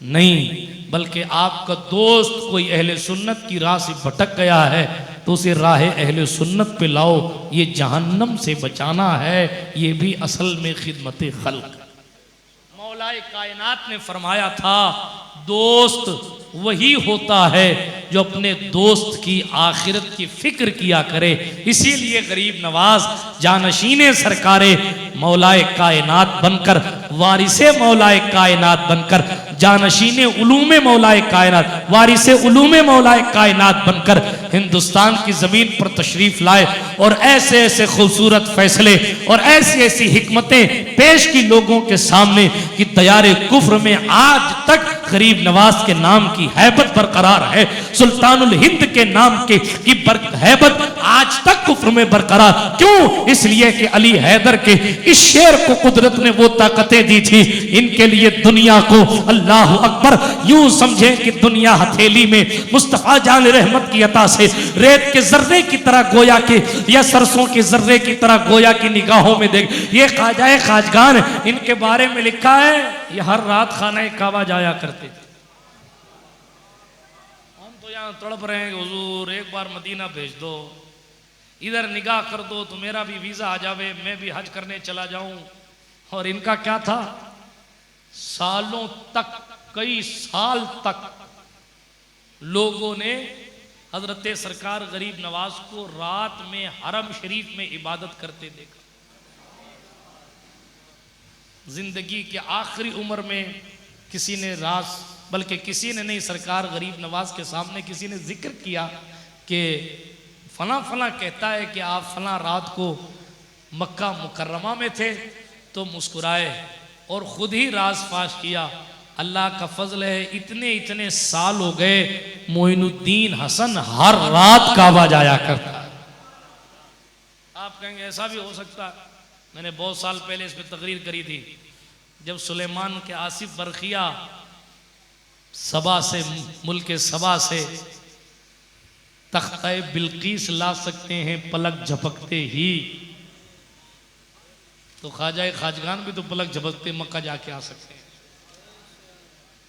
नहीं, बल्कि आपका दोस्त कोई अहले सुन्नत की राह से भटक गया है तो उसे राह अहले सुन्नत पे लाओ, ये जहन्नम से बचाना है। ये भी असल में खिदमत खल्क। मौलाए कायनात ने फरमाया था, दोस्त वही होता है जो अपने दोस्त की आखिरत की फिक्र किया करे। इसीलिए गरीब नवाज जानशीने सरकारे मौलाए कायनात बनकर, वारिसे मौलाए कायनात बनकर, जानशीने उलूमे मौलाए कायनात, वारिसे उलूमे मौलाए कायनात बनकर हिंदुस्तान की जमीन पर तशरीफ लाए और ऐसे ऐसे खूबसूरत फैसले और ऐसी ऐसी हिकमतें पेश की लोगों के सामने कि तैयारे कुफ्र में आज तक गरीब नवाज के नाम की हैबत बरकरार है। सुल्तानुल हिंद के नाम की हैबत आज तक कुफ्र में बरकरार। क्यों? इसलिए कि अली हैदर के इस शेर को कुदरत ने वो ताकतें दी थी, इनके लिए दुनिया को, अल्लाह अकबर, यूं समझे कि दुनिया हथेली में मुस्तफा जान रहमत की अता से रेत के जर्रे की तरह गोया के, या सरसों के जर्रे की तरह गोया की निगाहों में देख। ये ख्वाजाए खाजगान, इनके बारे में लिखा है ये हर रात खाना काबा जाया करते थे। हम तो यहाँ तड़प रहे हैं, हुजूर एक बार मदीना भेज दो, इधर निगाह कर दो तो मेरा भी वीजा आ जावे, मैं भी हज करने चला जाऊं। और इनका क्या था, सालों तक, कई साल तक लोगों ने हजरत सरकार गरीब नवाज को रात में हरम शरीफ में इबादत करते देखा। जिंदगी के आखिरी उम्र में किसी ने राज, बल्कि किसी ने नहीं, सरकार गरीब नवाज के सामने किसी ने जिक्र किया कि फला फला कहता है कि आप फला रात को मक्का मुकर्रमा में थे, तो मुस्कुराए और खुद ही राज फाश किया। अल्लाह का फजल है, इतने इतने साल हो गए, मोइनुद्दीन हसन हर रात काबा जाया करता है। आप कहेंगे ऐसा भी हो सकता है। मैंने बहुत साल पहले इस पर तकरीर करी थी, जब सुलेमान के आसिफ बरखिया सबा से, मुल्क सबा से तख्ते बिल्कीस ला सकते हैं पलक झपकते ही, तो ख्वाजा खाजगान भी तो पलक झपकते मक्का जाके आ सकते हैं।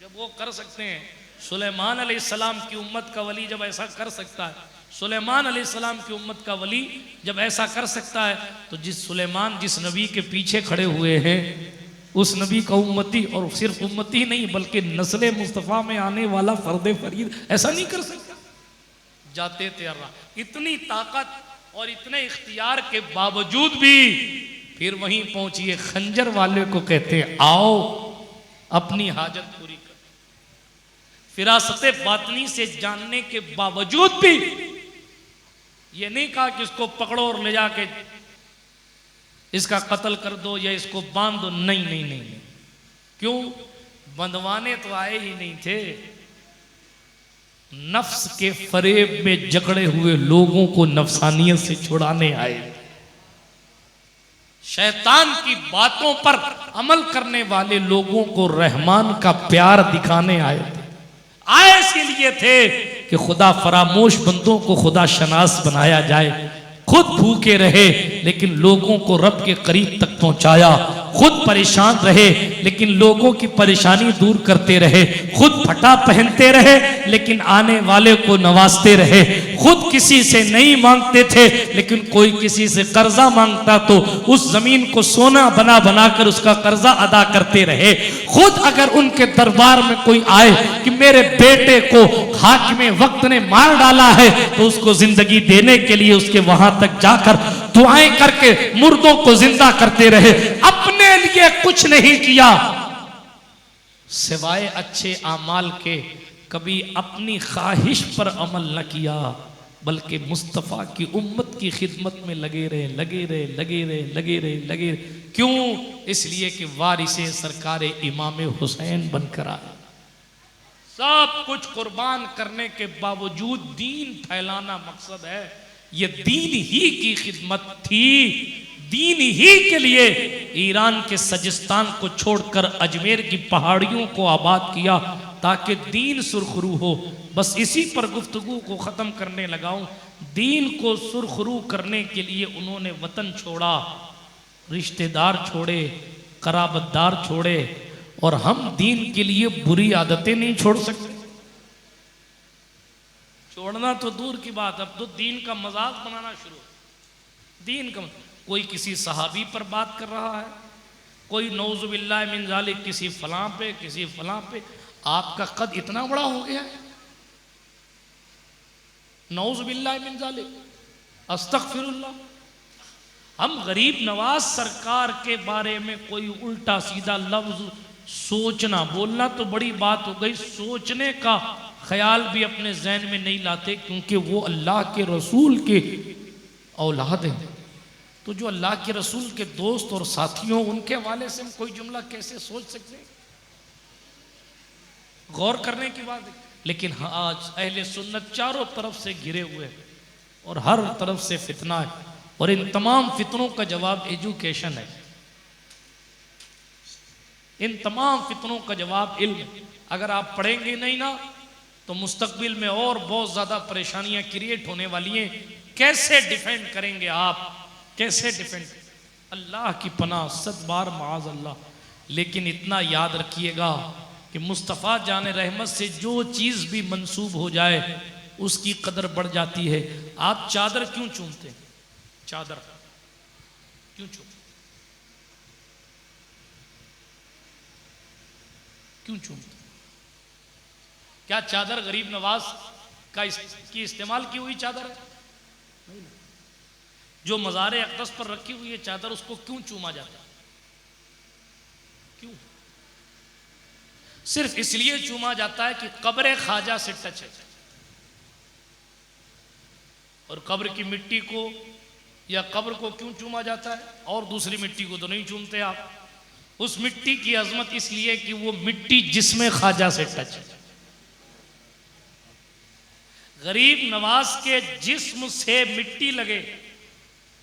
जब वो कर सकते हैं, सुलेमान अलैहिस्सलाम की उम्मत का वली जब ऐसा कर सकता है, सुलेमान अलैहिस्सलाम की उम्मत का वली जब ऐसा कर सकता है, तो जिस सुलेमान जिस नबी के पीछे खड़े हुए हैं उस नबी का उम्मती, और सिर्फ उम्मती नहीं बल्कि नस्ल मुस्तफ़ा में आने वाला फर्द फरीद ऐसा नहीं कर सकता। जाते तेरा इतनी ताकत और इतने इख्तियार के बावजूद भी फिर वहीं पहुंचिए, खंजर वाले को कहते हैं आओ अपनी हाजत पूरी कर। फिरासते बातनी से जानने के बावजूद भी ये नहीं कहा कि इसको पकड़ो और ले जाके इसका कत्ल कर दो या इसको बांध दो, नहीं नहीं नहीं, नहीं। क्यों? बंधवाने तो आए ही नहीं थे, नफ्स के फरेब में जकड़े हुए लोगों को नफसानियत से छुड़ाने आए, शैतान की बातों पर अमल करने वाले लोगों को रहमान का प्यार दिखाने आए थे। आए इसीलिए थे कि खुदा फरामोश बंदों को खुदा शनास बनाया जाए, खुद भूखे रहे लेकिन लोगों को रब के करीब तक पहुंचाया। खुद परेशान रहे लेकिन लोगों की परेशानी दूर करते रहे। खुद फटा पहनते रहे लेकिन आने वाले को नवाजते रहे। खुद किसी से नहीं मांगते थे लेकिन कोई किसी से कर्जा मांगता तो उस जमीन को सोना बना बनाकर उसका कर्जा अदा करते रहे। खुद अगर उनके दरबार में कोई आए कि मेरे बेटे को हाकिम वक्त ने मार डाला है, तो उसको जिंदगी देने के लिए उसके वहां तक जाकर दुआएं करके मुर्दों को जिंदा करते रहे। अपने लिए कुछ नहीं किया सिवाय अच्छे आमाल के, कभी अपनी ख्वाहिश पर अमल न किया, बल्कि मुस्तफ़ा की उम्मत की खिदमत में लगे रहे, लगे रहे, लगे रहे, लगे रहे, लगे रहे। क्यों? इसलिए कि वारिसे सरकार इमाम हुसैन बनकर आए। सब कुछ कुर्बान करने के बावजूद दीन फैलाना मकसद है। ये दीन ही की खिदमत थी। दीन ही के लिए ईरान के सजिस्तान को छोड़कर अजमेर की पहाड़ियों को आबाद किया ताकि दीन सुरखरू हो। बस इसी पर गुफ्तगू को ख़त्म करने लगाऊं। दीन को सुरखरू करने के लिए उन्होंने वतन छोड़ा, रिश्तेदार छोड़े, कराबतदार छोड़े, और हम दीन के लिए बुरी आदतें नहीं छोड़ सकते। छोड़ना तो दूर की बात, अब तो दीन का मजाक बनाना शुरू। दीन का कोई किसी सहाबी पर बात कर रहा है, कोई नौजुबिल्लाह मिन जालिक किसी फलां पे, किसी फलां पे। आपका कद इतना बड़ा हो गया है, नौजुबिल्लाह मिन जालिक, अस्तगफिरुल्लाह। हम गरीब नवाज सरकार के बारे में कोई उल्टा सीधा लफ्ज सोचना, बोलना तो बड़ी बात हो गई, सोचने का ख्याल भी अपने जहन में नहीं लाते, क्योंकि वो अल्लाह के रसूल के औलाद हैं। तो जो अल्लाह के रसूल के दोस्त और साथियों, उनके हवाले से हम कोई जुमला कैसे सोच सकते हैं? गौर करने की बात है। लेकिन हाँ, आज अहले सुन्नत चारों तरफ से घिरे हुए हैं और हर तरफ से फितना है, और इन तमाम फितनों का जवाब एजुकेशन है। इन तमाम फितनों का जवाब इल्म है। अगर आप पढ़ेंगे नहीं ना, तो मुस्तकबिल में और बहुत ज़्यादा परेशानियां क्रिएट होने वाली हैं। कैसे डिफेंड करेंगे आप? कैसे डिफेंड? अल्लाह की पनाह, 7 बार माज़ अल्लाह। लेकिन इतना याद रखिएगा कि मुस्तफ़ा जान रहमत से जो चीज़ भी मंसूब हो जाए उसकी कदर बढ़ जाती है। आप चादर क्यों चूमते हैं? चादर क्यों चूमते? क्यों चूमते? क्या चादर गरीब नवाज की इस्तेमाल की हुई चादर है? नहीं ना। जो मज़ार अक़दस पर रखी हुई है चादर, उसको क्यों चूमा जाता है? क्यों? सिर्फ इसलिए चूमा जाता है कि कब्र ख्वाजा से टच है। और कब्र की मिट्टी को या कब्र को क्यों चूमा जाता है? और दूसरी मिट्टी को तो नहीं चूमते आप। उस मिट्टी की अजमत इसलिए कि वो मिट्टी जिसमें ख्वाजा से टच है। गरीब नवाज के जिस्म से मिट्टी लगे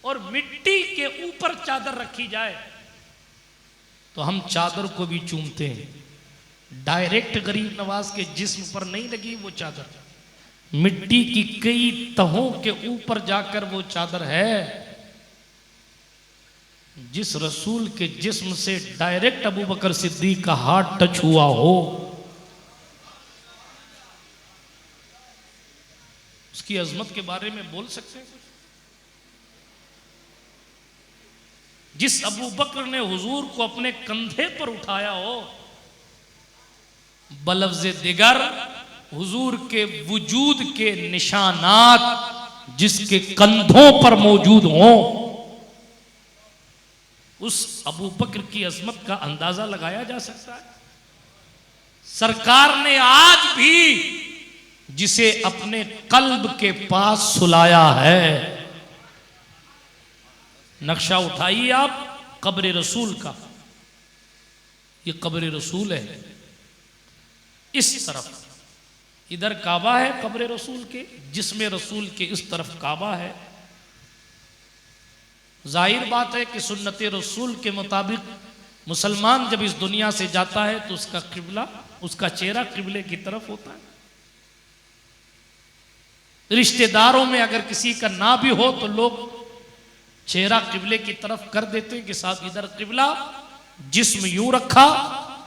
और मिट्टी के ऊपर चादर रखी जाए तो हम चादर को भी चूमते हैं। डायरेक्ट गरीब नवाज के जिस्म पर नहीं लगी वो चादर, मिट्टी की कई तहों के ऊपर जाकर वो चादर है। जिस रसूल के जिस्म से डायरेक्ट अबू बकर सिद्दीक का हाथ टच हुआ हो, उसकी अजमत के बारे में बोल सकते हैं? जिस अबू बकर ने हुजूर को अपने कंधे पर उठाया हो, बलफ्ज़े दिगर हुजूर के वजूद के निशानात जिसके कंधों पर मौजूद हों, उस अबू बकर की अजमत का अंदाजा लगाया जा सकता है। सरकार ने आज भी जिसे अपने कल्ब के पास सुलाया है, नक्शा उठाइए आप कब्र रसूल का, ये कब्र रसूल है। इस तरफ इधर काबा है कब्र रसूल के, जिसमें रसूल के इस तरफ काबा है। जाहिर बात है कि सुन्नत रसूल के मुताबिक मुसलमान जब इस दुनिया से जाता है तो उसका किबला, उसका चेहरा किबले की तरफ होता है। रिश्तेदारों में अगर किसी का ना भी हो तो लोग चेहरा किबले की तरफ कर देते हैं कि साहब इधर किबला, जिस्म यूं रखा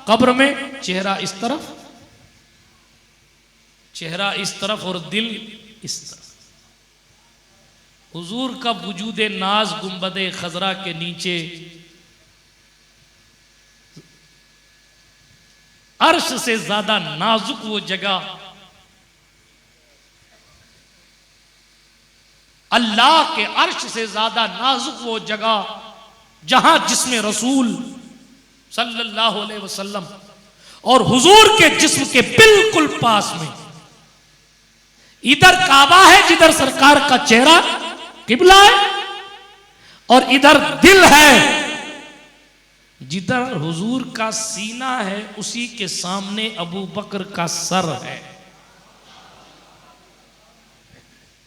कब्र में, चेहरा इस तरफ, चेहरा इस तरफ और दिल इस तरफ। हुजूर का वजूद नाज गुंबदे खजरा के नीचे, अर्श से ज्यादा नाजुक वो जगह, अल्लाह के अर्श से ज्यादा नाजुक वो जगह जहां जिस्म रसूल सल्लल्लाहु अलैहि वसल्लम और हुजूर के जिस्म के बिल्कुल पास में, इधर काबा है जिधर सरकार का चेहरा किबला है, और इधर दिल है जिधर हुजूर का सीना है, उसी के सामने अबू बकर का सर है।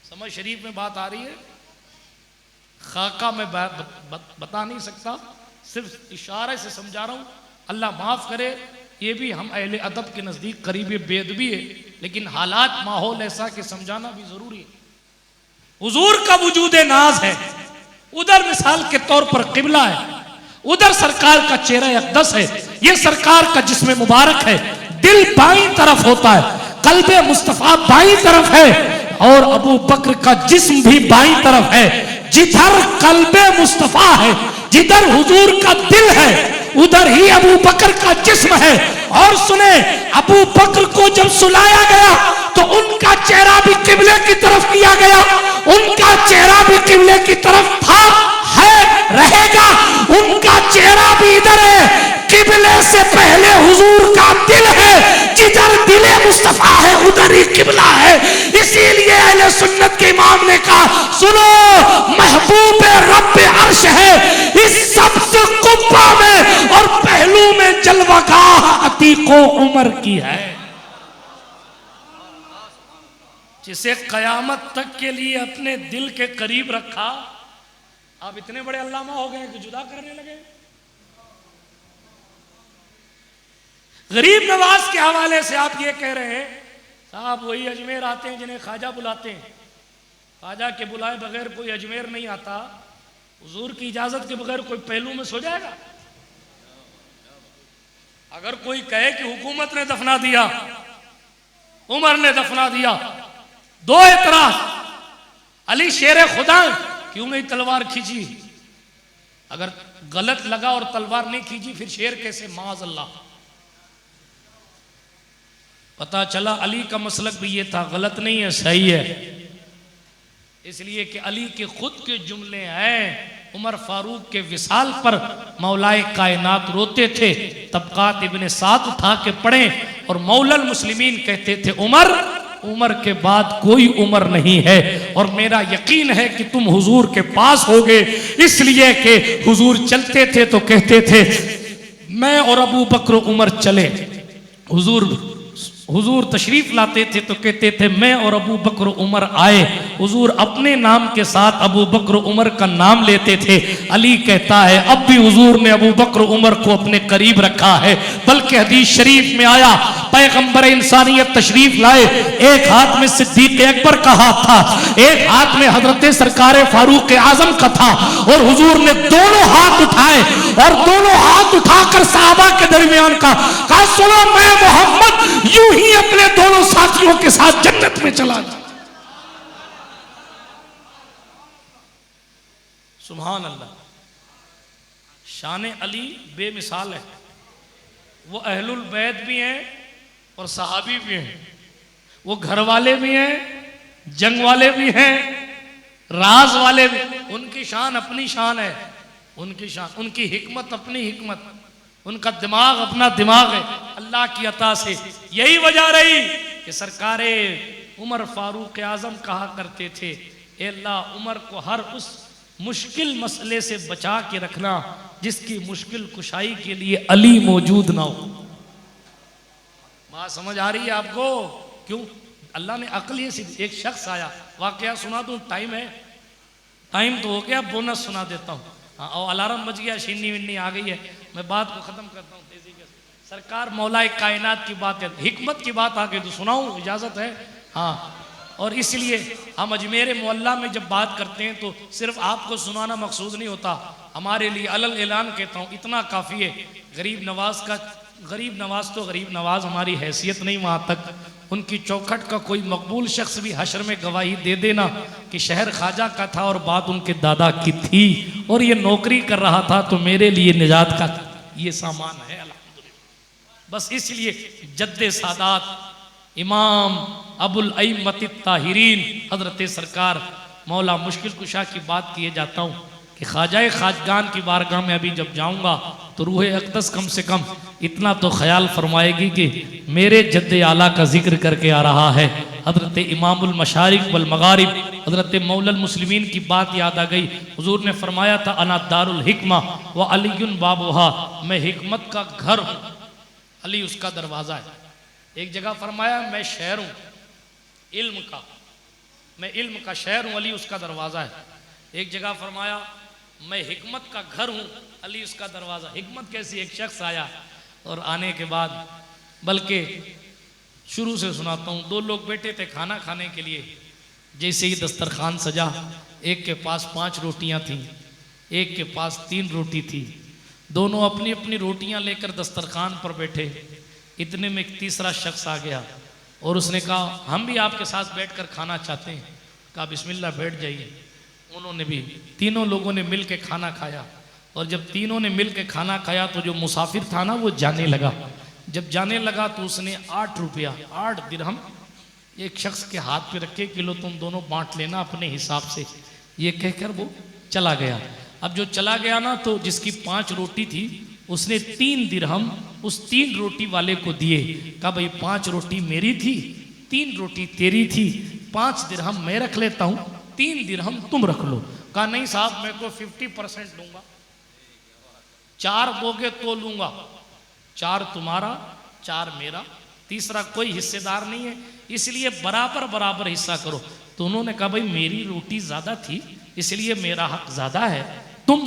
समझ शरीफ में बात आ रही है? खाका में बता नहीं सकता, सिर्फ इशारे से समझा रहा हूं। अल्लाह माफ करे, ये भी हम अहले अदब के नजदीक करीब बेदबी है, लेकिन हालात माहौल ऐसा कि समझाना भी जरूरी है। हुजूर का वजूद नाज है, उधर मिसाल के तौर पर किबला है, उधर सरकार का चेहरा अक़दस है, ये सरकार का जिस्म मुबारक है। दिल बाईं तरफ होता है, कल्बे मुस्तफा बाईं तरफ है, और अबू बकर का जिस्म भी बाईं तरफ है। जिधर कल्बे मुस्तफा है, जिधर हुजूर का दिल है, उधर ही अबू बकर का जिस्म है। और सुने, अबू बकर को जब सुलाया गया तो उनका चेहरा भी किबले की तरफ किया गया, उनका चेहरा भी किबले की तरफ था, है, रहेगा। उनका चेहरा भी इधर है, किबले से पहले हुजूर का दिल है, जिधर दिले मुस्तफा है उधर ही किबला है। इसीलिए अहले सुन्नत के इमाम ने कहा, सुनो, महबूब रब्बे अर्श है इस सबस कुब्बा में, और पहलू में जलवागाह अतीको उमर की है, जिसे कयामत तक के लिए अपने दिल के करीब रखा। आप इतने बड़े अल्लामा हो गए कि जुदा करने लगे। गरीब नवाज के हवाले से आप ये कह रहे हैं, साहब वही अजमेर आते हैं जिन्हें ख्वाजा बुलाते हैं। ख्वाजा के बुलाए बगैर कोई अजमेर नहीं आता। हुजूर की इजाजत के बगैर कोई पहलू में सो जाएगा? अगर कोई कहे कि हुकूमत ने दफना दिया, उमर ने दफना दिया, दो एतराज, अली शेर खुदा, क्यों नहीं तलवार खींची? अगर गलत लगा और तलवार नहीं खींची, फिर शेर कैसे? माज़ अल्लाह। पता चला अली का मसलक भी ये था, गलत नहीं है, सही है। इसलिए कि अली के खुद के जुमले हैं। उमर फारूक के विसाल पर मौलाए कायनात रोते थे, तबकात इब्ने साद उठा के पढ़े, और मौलल मुस्लिमीन कहते थे, उमर, उमर के बाद कोई उमर नहीं है, और मेरा यकीन है कि तुम हुजूर के पास होगे। इसलिए कि हुजूर चलते थे तो कहते थे, मैं और अबू बकर उमर चले। हुजूर तशरीफ लाते थे तो कहते थे, मैं और अबू बकर उमर आए। हुजूर अपने नाम के साथ अबू बकर उमर का नाम लेते थे। अली कहता है, अब भी हुजूर ने अबू बकर उमर को अपने करीब रखा है। बल्कि हदीस शरीफ में आया, पैगंबर इंसानियत तशरीफ लाए, एक हाथ में सिद्दीक अकबर का हाथ था, एक हाथ में हजरत सरकार फारूक आजम का था, और हुजूर ने दोनों हाथ उठाए, और दोनों हाथ उठाकर सहाबा के दरमियान कहा, सुनो, मैं मोहम्मद यूं ही अपने दोनों साथियों के साथ जन्नत में चला जाऊं। सुभान अल्लाह। शान अली बेमिसाल है। वो अहलुल बैत भी हैं और सहाबी भी हैं, वो घर वाले भी हैं, जंग वाले भी हैं, राज वाले भी। उनकी शान अपनी शान है, उनकी शान, उनकी हिकमत अपनी हिकमत, उनका दिमाग अपना दिमाग है, अल्लाह की अता से। यही वजह रही कि सरकारे उमर फारूक आजम कहा करते थे, ए अल्लाह, उमर को हर उस मुश्किल मसले से बचा के रखना जिसकी मुश्किल कुशाई के लिए अली मौजूद ना हो। बात समझ आ रही है आपको? क्यों अल्लाह ने अक्ल ये सीधी। एक शख्स आया, वाकया सुना दूं? टाइम है? टाइम तो हो गया, बोनस सुना देता हूँ। हाँ, और अलार्म बज गया, शिन्नी विन्नी आ गई है, मैं बात को खत्म करता हूँ तेजी के। सरकार मौलाए कायनात की बात है, हिकमत की बात आगे तो सुनाऊं, इजाजत है? हाँ, और इसलिए हम अजमेर मोहल्ला में जब बात करते हैं तो सिर्फ आपको सुनाना मकसूद नहीं होता, हमारे लिए अलल ऐलान कहता हूँ, इतना काफ़ी है। गरीब नवाज तो गरीब नवाज हमारी हैसियत नहीं वहाँ तक, उनकी चौखट का कोई मकबूल शख्स भी हशर में गवाही दे देना कि शहर ख्वाजा का था और बात उनके दादा की थी और ये नौकरी कर रहा था तो मेरे लिए निजात का ये सामान है अल्हम्दुलिल्लाह। बस इसलिए जद्दे सादात इमाम अबुल अइम्मत ताहिरीन हजरत सरकार मौला मुश्किल कुशा की बात किए जाता हूँ कि ख्वाजा खाजगान की बारगाह में अभी जब जाऊँगा तो रूह अक़दस कम से कम इतना तो ख्याल फरमाएगी कि मेरे जद्दे आला का जिक्र करके आ रहा है। हज़रत इमामुल मशारिक वल मगारिब हज़रत मौलल मुस्लिमीन की बात याद आ गई। हुजूर ने फरमाया था अना दारुल हिकमा व अलीयुन बाबुहा, मैं हिकमत का घर हूँ, अली उसका दरवाज़ा है। एक जगह फरमाया मैं शहर हूँ इल्म का, मैं इल्म का शहर हूँ, अली उसका दरवाज़ा है। एक जगह फरमाया मैं हिकमत का घर हूँ, अली उसका दरवाज़ा। हिकमत कैसी? एक शख्स आया और आने के बाद, बल्कि शुरू से सुनाता हूँ, दो लोग बैठे थे खाना खाने के लिए। जैसे ही दस्तरखान सजा, एक के पास 5 रोटियाँ थीं, एक के पास 3 रोटी थी। दोनों अपनी अपनी रोटियाँ लेकर दस्तरखान पर बैठे। इतने में एक तीसरा शख्स आ गया और उसने कहा हम भी आपके साथ बैठकर खाना चाहते हैं। कहा बिस्मिल्लाह बैठ जाइए। उन्होंने भी, तीनों लोगों ने मिल के खाना खाया और जब तीनों ने मिल के खाना खाया तो जो मुसाफिर था ना वो जाने लगा। जब जाने लगा तो उसने 8 रुपया 8 दिरहम एक शख्स के हाथ पे रखे कि लो तुम दोनों बांट लेना अपने हिसाब से, ये कहकर वो चला गया। अब जो चला गया ना तो जिसकी 5 रोटी थी उसने 3 दिरहम उस 3 रोटी वाले को दिए। कहा भाई 5 रोटी मेरी थी, 3 रोटी तेरी थी, 5 दिरहम मैं रख लेता हूँ, 3 दिरहम तुम रख लो। कहा नहीं साहब मैं को 50% दूंगा, 4 दोगे तो लूंगा, 4 तुम्हारा 4 मेरा, तीसरा कोई हिस्सेदार नहीं है, इसलिए बराबर बराबर हिस्सा करो। तो उन्होंने कहा भाई मेरी रोटी ज्यादा थी इसलिए मेरा हक ज्यादा है, तुम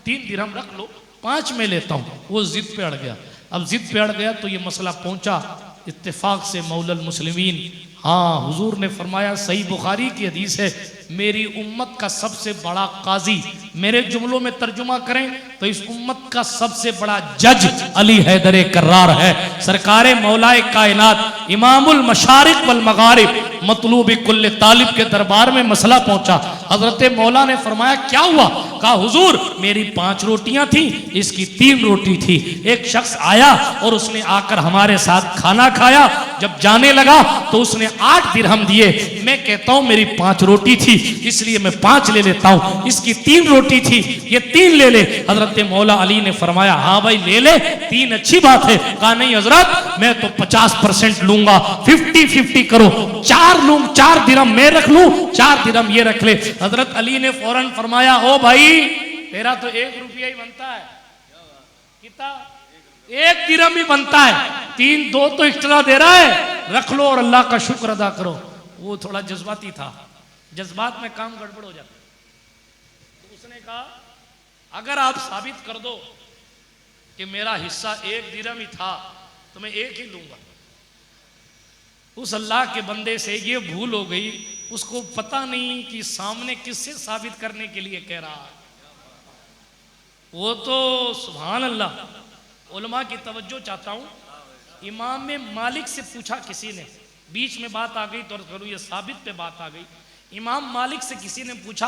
3 दिरहम रख लो, 5 में लेता हूँ। वो जिद पे अड़ गया। अब जिद पे अड़ गया तो ये मसला पहुंचा इत्तेफाक से मौलल मुस्लिमीन। हाँ, हुजूर ने फरमाया, सही बुखारी की हदीस है, मेरी उम्मत का सबसे बड़ा काजी, मेरे जुमलों में तर्जुमा करें तो इस उम्मत का सबसे बड़ा जज अली हैदर कर्रार है। सरकारे मौलाए कायनात इमामुल मशारिक वल मगारिब मतलूब कुल्ल तालिब के दरबार में मसला पहुंचा। हजरत मौला ने फरमाया क्या हुआ? कहा हुजूर मेरी 5 रोटियां थी, इसकी 3 रोटी थी। एक शख्स आया और उसने आकर हमारे साथ खाना खाया, जब जाने लगा तो उसने 8 दिरहम दिए। मैं कहता हूं मेरी 5 रोटी थी इसलिए मैं 5 ले लेता हूं, इसकी 3 रोटी थी ये 3 ले ले। हजरत मौला अली ने फरमाया हाँ भाई ले ले, 3 अच्छी बात है। कहा नहीं हजरत मैं तो 50% लूंगा, 50-50 करो, 4 लूं, 4 दिरहम मैं रख लूं, 4 दिरहम ये रख ले। हजरत अली ने फौरन फरमाया ओ भाई तेरा तो 1 रुपया ही बनता है, कितना 1 दिरहम ही बनता है, 2 तो एक्स्ट्रा दे रहा है, रख लो और अल्लाह का शुक्र अदा करो। वो थोड़ा जज्बाती था, जज्बात में काम गड़बड़ हो जाता। तो उसने कहा अगर आप साबित कर दो कि मेरा हिस्सा 1 दिरहम ही था तो मैं 1 ही लूंगा। उस अल्लाह के बंदे से ये भूल हो गई, उसको पता नहीं कि सामने किससे साबित करने के लिए कह रहा है। वो तो सुभान अल्लाह, उलमा की तवज्जो चाहता हूं। इमाम मालिक से पूछा किसी ने, बीच में बात आ गई तो करूँ ये साबित पे बात आ गई। इमाम मालिक से किसी ने पूछा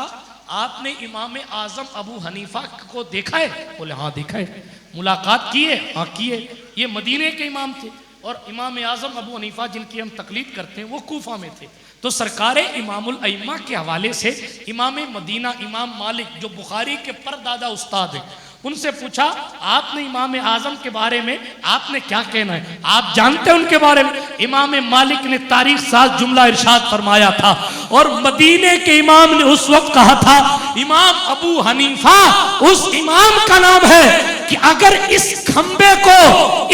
आपने इमाम आजम अबू हनीफा को देखा है? बोले हाँ देखा है। मुलाकात की है? हाँ की है। ये मदीने के इमाम थे और इमाम आजम अबू हनीफा जिनकी हम तकलीद करते हैं वो कूफा में थे। तो सरकारे इमामुल अइम्मा के हवाले से इमाम मदीना इमाम मालिक जो बुखारी के परदादा उस्ताद हैं, उनसे पूछा आपने इमाम आजम के बारे में आपने क्या कहना है, आप जानते हैं उनके बारे में? इमाम मालिक ने तारीख साज जुमला इरशाद फरमाया था और मदीने के इमाम ने उस वक्त कहा था इमाम अबू हनीफा उस इमाम का नाम है कि अगर इस खंबे को,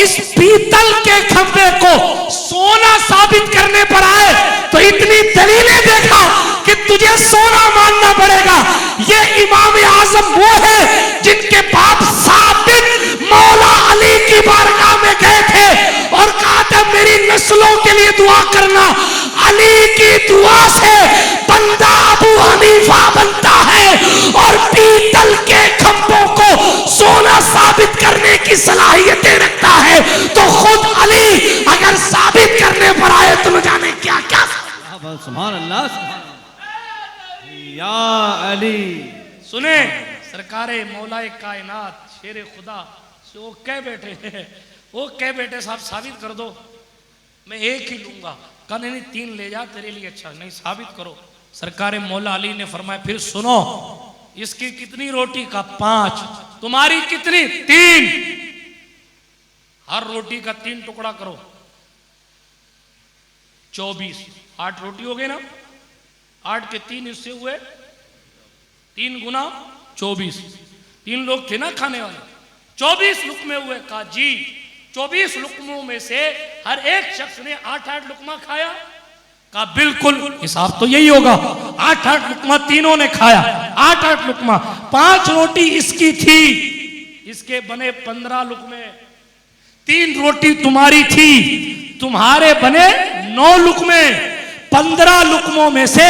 इस पीतल के खंबे को सोना साबित करने पर आए तो इतनी दलीलें देखा कि तुझे सोना मानना पड़ेगा। ये इमाम आजम वो है जिनके बाप साबित मौला अली की बारगाह में गए थे और कहा था मेरी नस्लों के लिए दुआ करना। अली की दुआ से बंदा अबू हनीफा बनता है और पीतल के खंभों को सोना साबित करने की सलाहियतें रखता है, तो खुद अली अगर साबित करने पर आए तो न जाने क्या क्या। सुभान अल्लाह, सुभान अल्लाह। या अली। सुने सरकारे मौलाए कायनात शेर खुदा से वो कह बैठे हैं, वो कह बैठे साहब साबित कर दो, मैं एक ही लूंगा। कहा नहीं 3 ले जा, तेरे लिए अच्छा। नहीं, साबित करो। सरकारे मौला अली ने फरमाया फिर सुनो, इसकी कितनी रोटी? का 5। तुम्हारी कितनी? 3। हर रोटी का 3 टुकड़ा करो, 24। 8 रोटी हो गए ना, 8 के 3 हिस्से हुए, 3 गुना 24। 3 लोग थे ना खाने वाले, 24 लुकमे हुए। कहा जी 24 लुकमों में से हर एक शख्स ने 8-8 लुकमा खाया? कहा बिल्कुल, हिसाब तो यही होगा। 8-8 लुकमा तीनों ने खाया, 8-8 लुकमा। 5 रोटी इसकी थी, इसके बने 15 लुकमे। 3 रोटी तुम्हारी थी, तुम्हारे बने 9 लुकमे। 15 लुकमों में से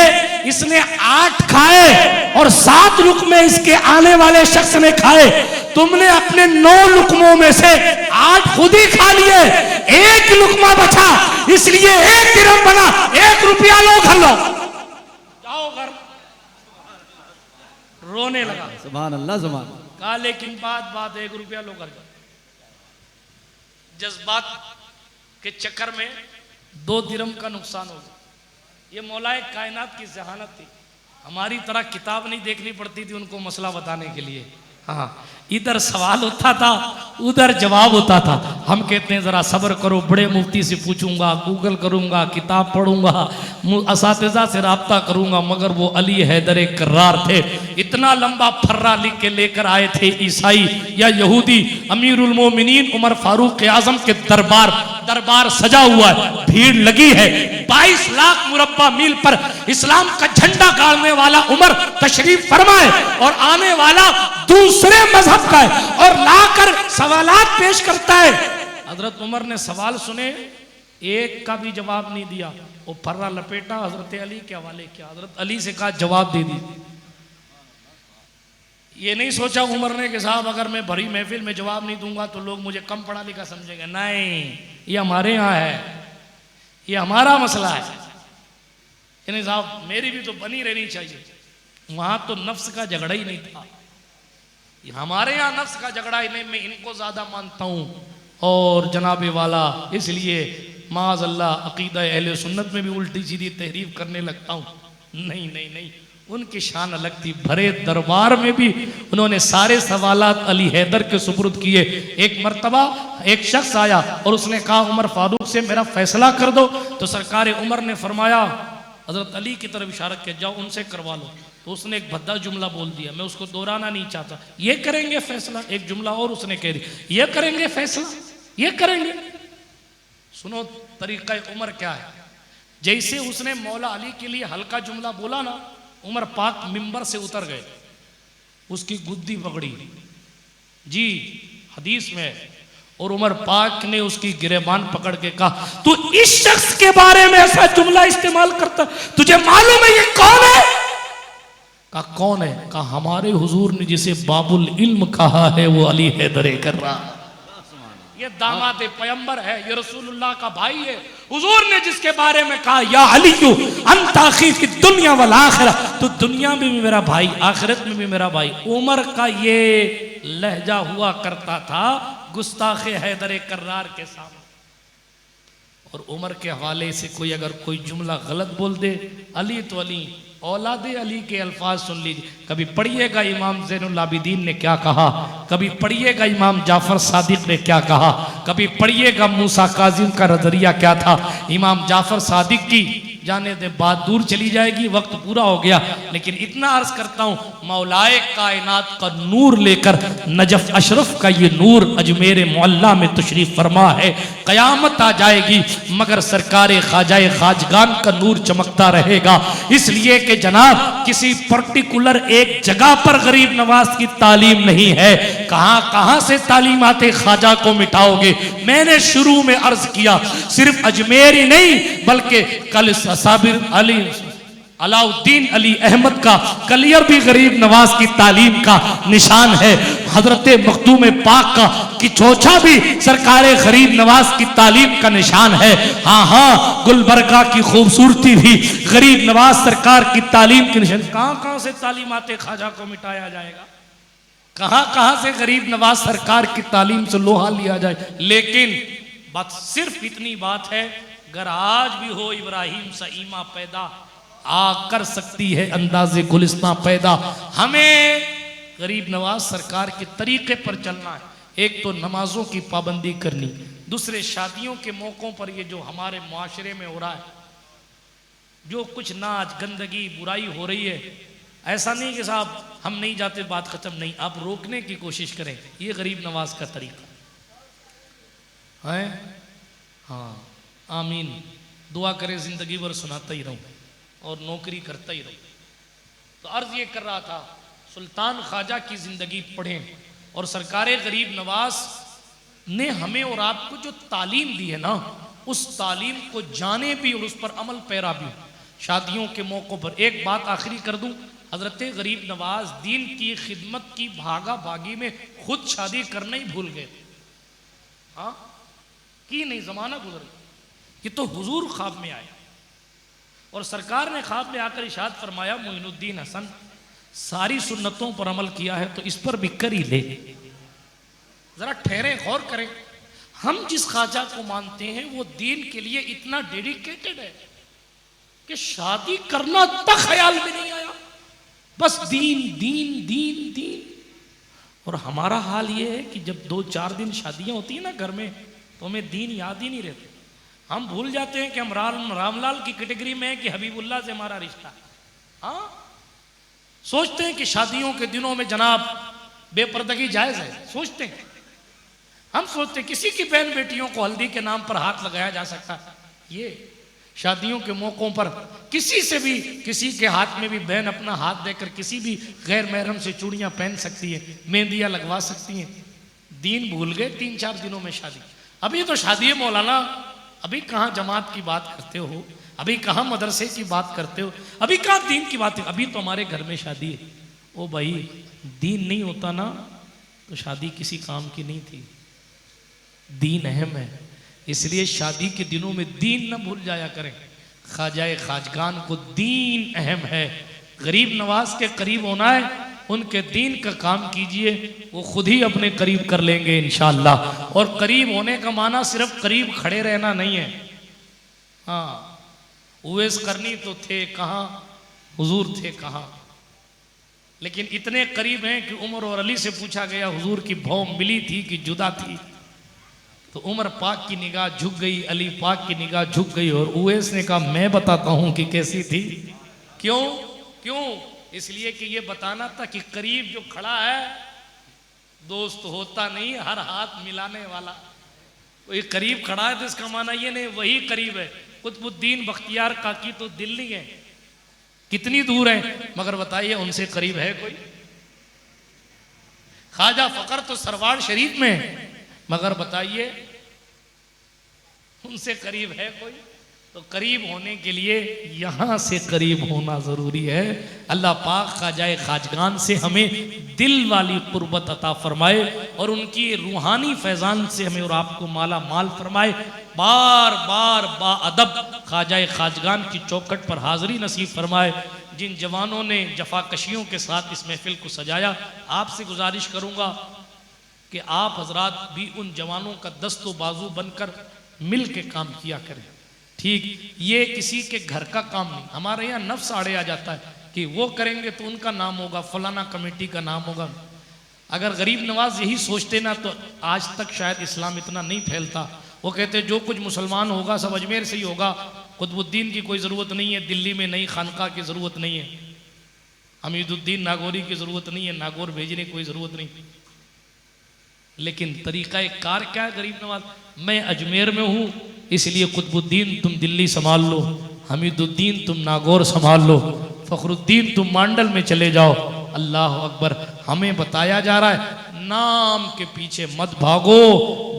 इसने 8 खाए और 7 लुकमे इसके आने वाले शख्स ने खाए। तुमने अपने 9 लुकमों में से 8 खुद ही खा लिए, 1 लुकमा बचा, इसलिए 1 दिरहम बना। 1 रुपया लो, घर लो, जाओ घर। रोने लगा। सुभान अल्लाह, सुभान। कहा लेकिन बात 1 रुपया लो, घर जाओ। जज्बात के चक्कर में 2 दिरहम का नुकसान हो गया। ये मौलाए कायनात की जहानत थी। हमारी तरह किताब नहीं देखनी पड़ती थी उनको मसला बताने के लिए। हाँ, इधर सवाल होता था, उधर जवाब होता था। हम कहते हैं जरा सब्र करो, बड़े मुफ्ती से पूछूंगा, गूगल करूंगा, किताब पढ़ूंगा, असातिज़ा से राब्ता करूंगा, मगर वो अली हैदर कर्रार थे। इतना लंबा फर्रा लिख के लेकर आए थे ईसाई या यहूदी। अमीरुल मोमिनीन उमर फारूक आजम के दरबार सजा हुआ है, भीड़ लगी है। 22 लाख मुरब्बा मील पर इस्लाम का झंडा गाड़ने वाला उमर तशरीफ फरमाए और आने वाला दूसरे मजहब का है और लाकर सवालात पेश करता है। हजरत उमर ने सवाल सुने, एक का भी जवाब नहीं दिया। वो फर्रा लपेटा, हजरत अली के हवाले किया। हजरत अली से कहा जवाब दे दी। ये नहीं सोचा उमर ने कि साहब अगर मैं भरी महफिल में जवाब नहीं दूंगा तो लोग मुझे कम पढ़ा लिखा समझेंगे। नहीं, ये हमारे यहाँ है, ये हमारा मसला है। यानी साहब मेरी भी तो बनी रहनी चाहिए। वहां तो नफ्स का झगड़ा ही नहीं था, हमारे यहाँ नफ्स का झगड़ा ही नहीं। मैं इनको ज्यादा मानता हूँ और जनाबे वाला, इसलिए माज़अल्लाह अकीदा अहले सुन्नत में भी उल्टी सीधी तहरीफ करने लगता हूँ। नहीं नहीं नहीं, उनकी शान अलग थी। भरे दरबार में भी उन्होंने सारे सवालात अली हैदर के सुपुर्द किए। एक मर्तबा एक शख्स आया और उसने कहा उमर फारूक से मेरा फैसला कर दो। तो सरकार उमर ने फरमाया, हजरत अली की तरफ इशारा किया, जाओ उनसे करवा लो। तो उसने एक भद्दा जुमला बोल दिया, मैं उसको दोहराना नहीं चाहता। ये करेंगे फैसला, एक जुमला और उसने कह दिया, ये करेंगे फैसला, ये करेंगे। सुनो तरीका उमर क्या है। जैसे उसने मौला अली के लिए हल्का जुमला बोला ना, उमर पाक मिंबर से उतर गए, उसकी गुद्दी पकड़ी जी, हदीस में। और उमर पाक ने उसकी गिरेबान पकड़ के कहा, तू इस शख्स के बारे में ऐसा जुमला इस्तेमाल करता, तुझे मालूम है ये कौन है? कहा कौन है? कहा हमारे हुजूर ने जिसे बाबुल इल्म कहा है वो अली हैदर कर्रार। ये दामाद पैगंबर है, ये रसूलुल्लाह का भाई है। हुजूर ने जिसके बारे में कहा या अलीयु अंत अखी फी दुनिया वल आखिरा, तो दुनिया में भी मेरा भाई, आखिरत में भी मेरा भाई। उमर का ये लहजा हुआ करता था गुस्ताखे हैदर कर्रार के सामने। और उमर के हवाले से कोई अगर कोई जुमला गलत बोल दे, अली तो अली, औलादे अली के अल्फाज सुन लीजिए। कभी पढ़िएगा इमाम ज़ैनुल आबिदीन ने क्या कहा, कभी पढ़िएगा इमाम जाफर सादिक ने क्या कहा, कभी पढ़िएगा मूसा काजिम का नजरिया क्या था। इमाम जाफर सादिक की जाने दे, बात दूर चली जाएगी, वक्त पूरा हो गया। लेकिन इतना अर्ज करता हूँ, मौलाए कायनात का नूर लेकर नजफ अशरफ का ये नूर अजमेर मोहल्ला में तशरीफ फरमा है। कयामत आ जाएगी मगर सरकारे ख्वाजाए खाजगान का नूर चमकता रहेगा। इसलिए कि जनाब किसी पर्टिकुलर एक जगह पर गरीब नवाज की तालीम नहीं है। कहां कहां से तालीमाते ख्वाजा को मिटाओगे। मैंने शुरू में अर्ज किया सिर्फ अजमेर ही नहीं बल्कि कल साबिर अली अलाउद्दीन अली अहमद का कलियर भी गरीब नवाज की तालीम का निशान है। हजरत मखदूम पाक का किचोचा भी सरकार गरीब नवाज की तालीम का निशान है। हाँ हाँ, गुलबर्गा की खूबसूरती भी गरीब नवाज सरकार की तालीम के निशान। कहाँ कहाँ से तालीमाते ख्वाजा को मिटाया जाएगा, कहाँ कहाँ से गरीब नवाज सरकार की तालीम से लोहा लिया जाए। लेकिन बात सिर्फ इतनी बात है, अगर आज भी हो इब्राहिम सईमा पैदा आ कर सकती है अंदाजे गुलिस्तां पैदा। हमें गरीब नवाज सरकार के तरीके पर चलना है। एक तो नमाजों की पाबंदी करनी, दूसरे शादियों के मौक़ों पर ये जो हमारे मुआशरे में हो रहा है, जो कुछ नाच गंदगी बुराई हो रही है, ऐसा नहीं कि साहब हम नहीं जाते बात खत्म, नहीं, आप रोकने की कोशिश करें। ये गरीब नवाज का तरीका है। हाँ आमीन, दुआ करें जिंदगी भर सुनाता ही रहूं और नौकरी करता ही रहूं। तो अर्ज ये कर रहा था, सुल्तान ख्वाजा की जिंदगी पढ़ें और सरकार गरीब नवाज ने हमें और आपको जो तालीम दी है ना, उस तालीम को जाने भी और उस पर अमल पैरा भी। शादियों के मौक़ों पर एक बात आखिरी कर दूं, हजरत गरीब नवाज दीन की खिदमत की भागा भागी में खुद शादी करना ही भूल गए। हाँ की नहीं, जमाना गुजर गया कि तो हुजूर ख्वाब में आए और सरकार ने ख्वाब में आकर इरशाद फरमाया, मोइनुद्दीन हसन सारी सुन्नतों पर अमल किया है तो इस पर भी कर ही ले। जरा ठहरे, गौर करें, हम जिस ख्वाजा को मानते हैं वो दीन के लिए इतना डेडिकेटेड है कि शादी करना तक ख्याल में नहीं आया, बस दीन दीन दीन दीन। और हमारा हाल ये है कि जब 2-4 दिन शादियां होती है ना घर में, तो हमें दीन याद ही नहीं रहते। हम भूल जाते हैं कि हम रामलाल की कैटेगरी में है कि हबीबुल्लाह से हमारा रिश्ता। हाँ, सोचते हैं कि शादियों के दिनों में जनाब बेपर्दगी जायज है, सोचते हैं। हम सोचते हैं किसी की बहन बेटियों को हल्दी के नाम पर हाथ लगाया जा सकता है। ये शादियों के मौक़ों पर किसी से भी, किसी के हाथ में भी बहन अपना हाथ देकर किसी भी गैर महरम से चूड़ियां पहन सकती है, मेहंदियां लगवा सकती हैं। दीन भूल गए 3-4 दिनों में शादी। अभी तो शादी है मौलाना, अभी कहाँ जमात की बात करते हो, अभी कहाँ मदरसे की बात करते हो, अभी कहाँ दीन की बात है। अभी तो हमारे घर में शादी है। ओ भाई, दीन नहीं होता ना तो शादी किसी काम की नहीं थी। दीन अहम है, इसलिए शादी के दिनों में दीन न भूल जाया करें। ख्वाजाए खाजगान को दीन अहम है। गरीब नवाज के करीब होना है, उनके दीन का काम कीजिए, वो खुद ही अपने करीब कर लेंगे इंशाअल्लाह। और करीब होने का माना सिर्फ करीब खड़े रहना नहीं है। हाँ, उवैस करनी तो थे कहाँ, हुजूर थे कहाँ, लेकिन इतने करीब हैं कि उमर और अली से पूछा गया हुजूर की भौ मिली थी कि जुदा थी, तो उमर पाक की निगाह झुक गई, अली पाक की निगाह झुक गई और उवैस ने कहा मैं बताता हूं कि कैसी थी। क्यों क्यों? इसलिए कि ये बताना था कि करीब जो खड़ा है दोस्त होता नहीं, हर हाथ मिलाने वाला। कोई करीब खड़ा है तो इसका माना ये नहीं वही करीब है। कुतुबुद्दीन बख्तियार काकी तो दिल्ली है, कितनी दूर है, मगर बताइए उनसे करीब है कोई? ख्वाजा फकर तो सरवार शरीफ में है, मगर बताइए उनसे करीब है कोई? तो करीब होने के लिए यहां से करीब होना जरूरी है। अल्लाह पाक ख्वाजाए खाजगान से हमें दिल वाली कुर्बत अता फरमाए और उनकी रूहानी फैजान से हमें और आपको माला माल फरमाए। बार बार बाअदब ख्वाजाए खाजगान की चौखट पर हाजिरी नसीब फरमाए। जिन जवानों ने जफाकशियों के साथ इस महफिल को सजाया, आपसे गुजारिश करूंगा कि आप हजरात भी उन जवानों का दस्तो बाजू बनकर मिल के काम किया करें। ठीक, ये किसी के घर का काम नहीं। हमारे यहाँ नफ्स आड़े आ जाता है कि वो करेंगे तो उनका नाम होगा, फलाना कमेटी का नाम होगा। अगर गरीब नवाज यही सोचते ना तो आज तक शायद इस्लाम इतना नहीं फैलता। वो कहते जो कुछ मुसलमान होगा सब अजमेर से ही होगा, कुतुबुद्दीन की कोई ज़रूरत नहीं है, दिल्ली में नई खानका की ज़रूरत नहीं है, हमीदुद्दीन नागौरी की ज़रूरत नहीं है, नागौर भेजने की कोई ज़रूरत नहीं। लेकिन तरीक़ा कार क्या है गरीब नवाज? मैं अजमेर में हूँ इसलिए कुतुबुद्दीन तुम दिल्ली संभाल लो, हमीदुद्दीन तुम नागौर संभाल लो, फ़खरुद्दीन तुम मांडल में चले जाओ। अल्लाह अकबर। हमें बताया जा रहा है नाम के पीछे मत भागो,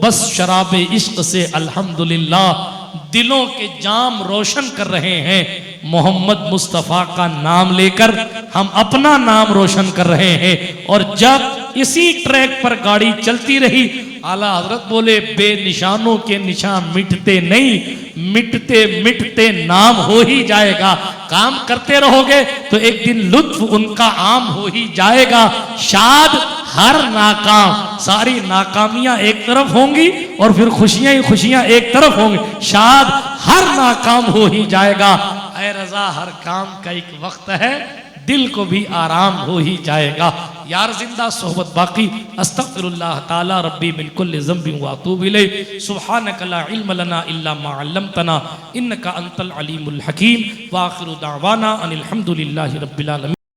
बस शराबे इश्क से अल्हम्दुलिल्लाह दिलों के जाम रोशन कर रहे हैं। मोहम्मद मुस्तफ़ा का नाम लेकर हम अपना नाम रोशन कर रहे हैं। और जब इसी ट्रैक पर गाड़ी चलती रही, आला हजरत बोले बेनिशानों के निशान मिटते नहीं, मिटते मिटते नाम हो ही जाएगा। काम करते रहोगे तो एक दिन लुत्फ उनका आम हो ही जाएगा। शाद हर नाकाम, सारी नाकामियां एक तरफ होंगी और फिर खुशियां ही खुशियां एक तरफ होंगी। शाद हर नाकाम हो ही जाएगा। ऐ रजा हर काम का एक वक्त है, दिल को भी आराम हो ही जाएगा। यार जिंदा सोहबत बाकी। अस्तगफिरुल्लाह ताला रब्बी मिन कुल्लि ज़ंबिन व अतूबु इलैहि। सुब्हानक ला इल्म लना इल्ला मा अल्लमतना इन्नका अंतल अलीमुल हकीम। व आखिरु दावाना अनिल हम्दुलिल्लाहि रब्बिल आलमीन।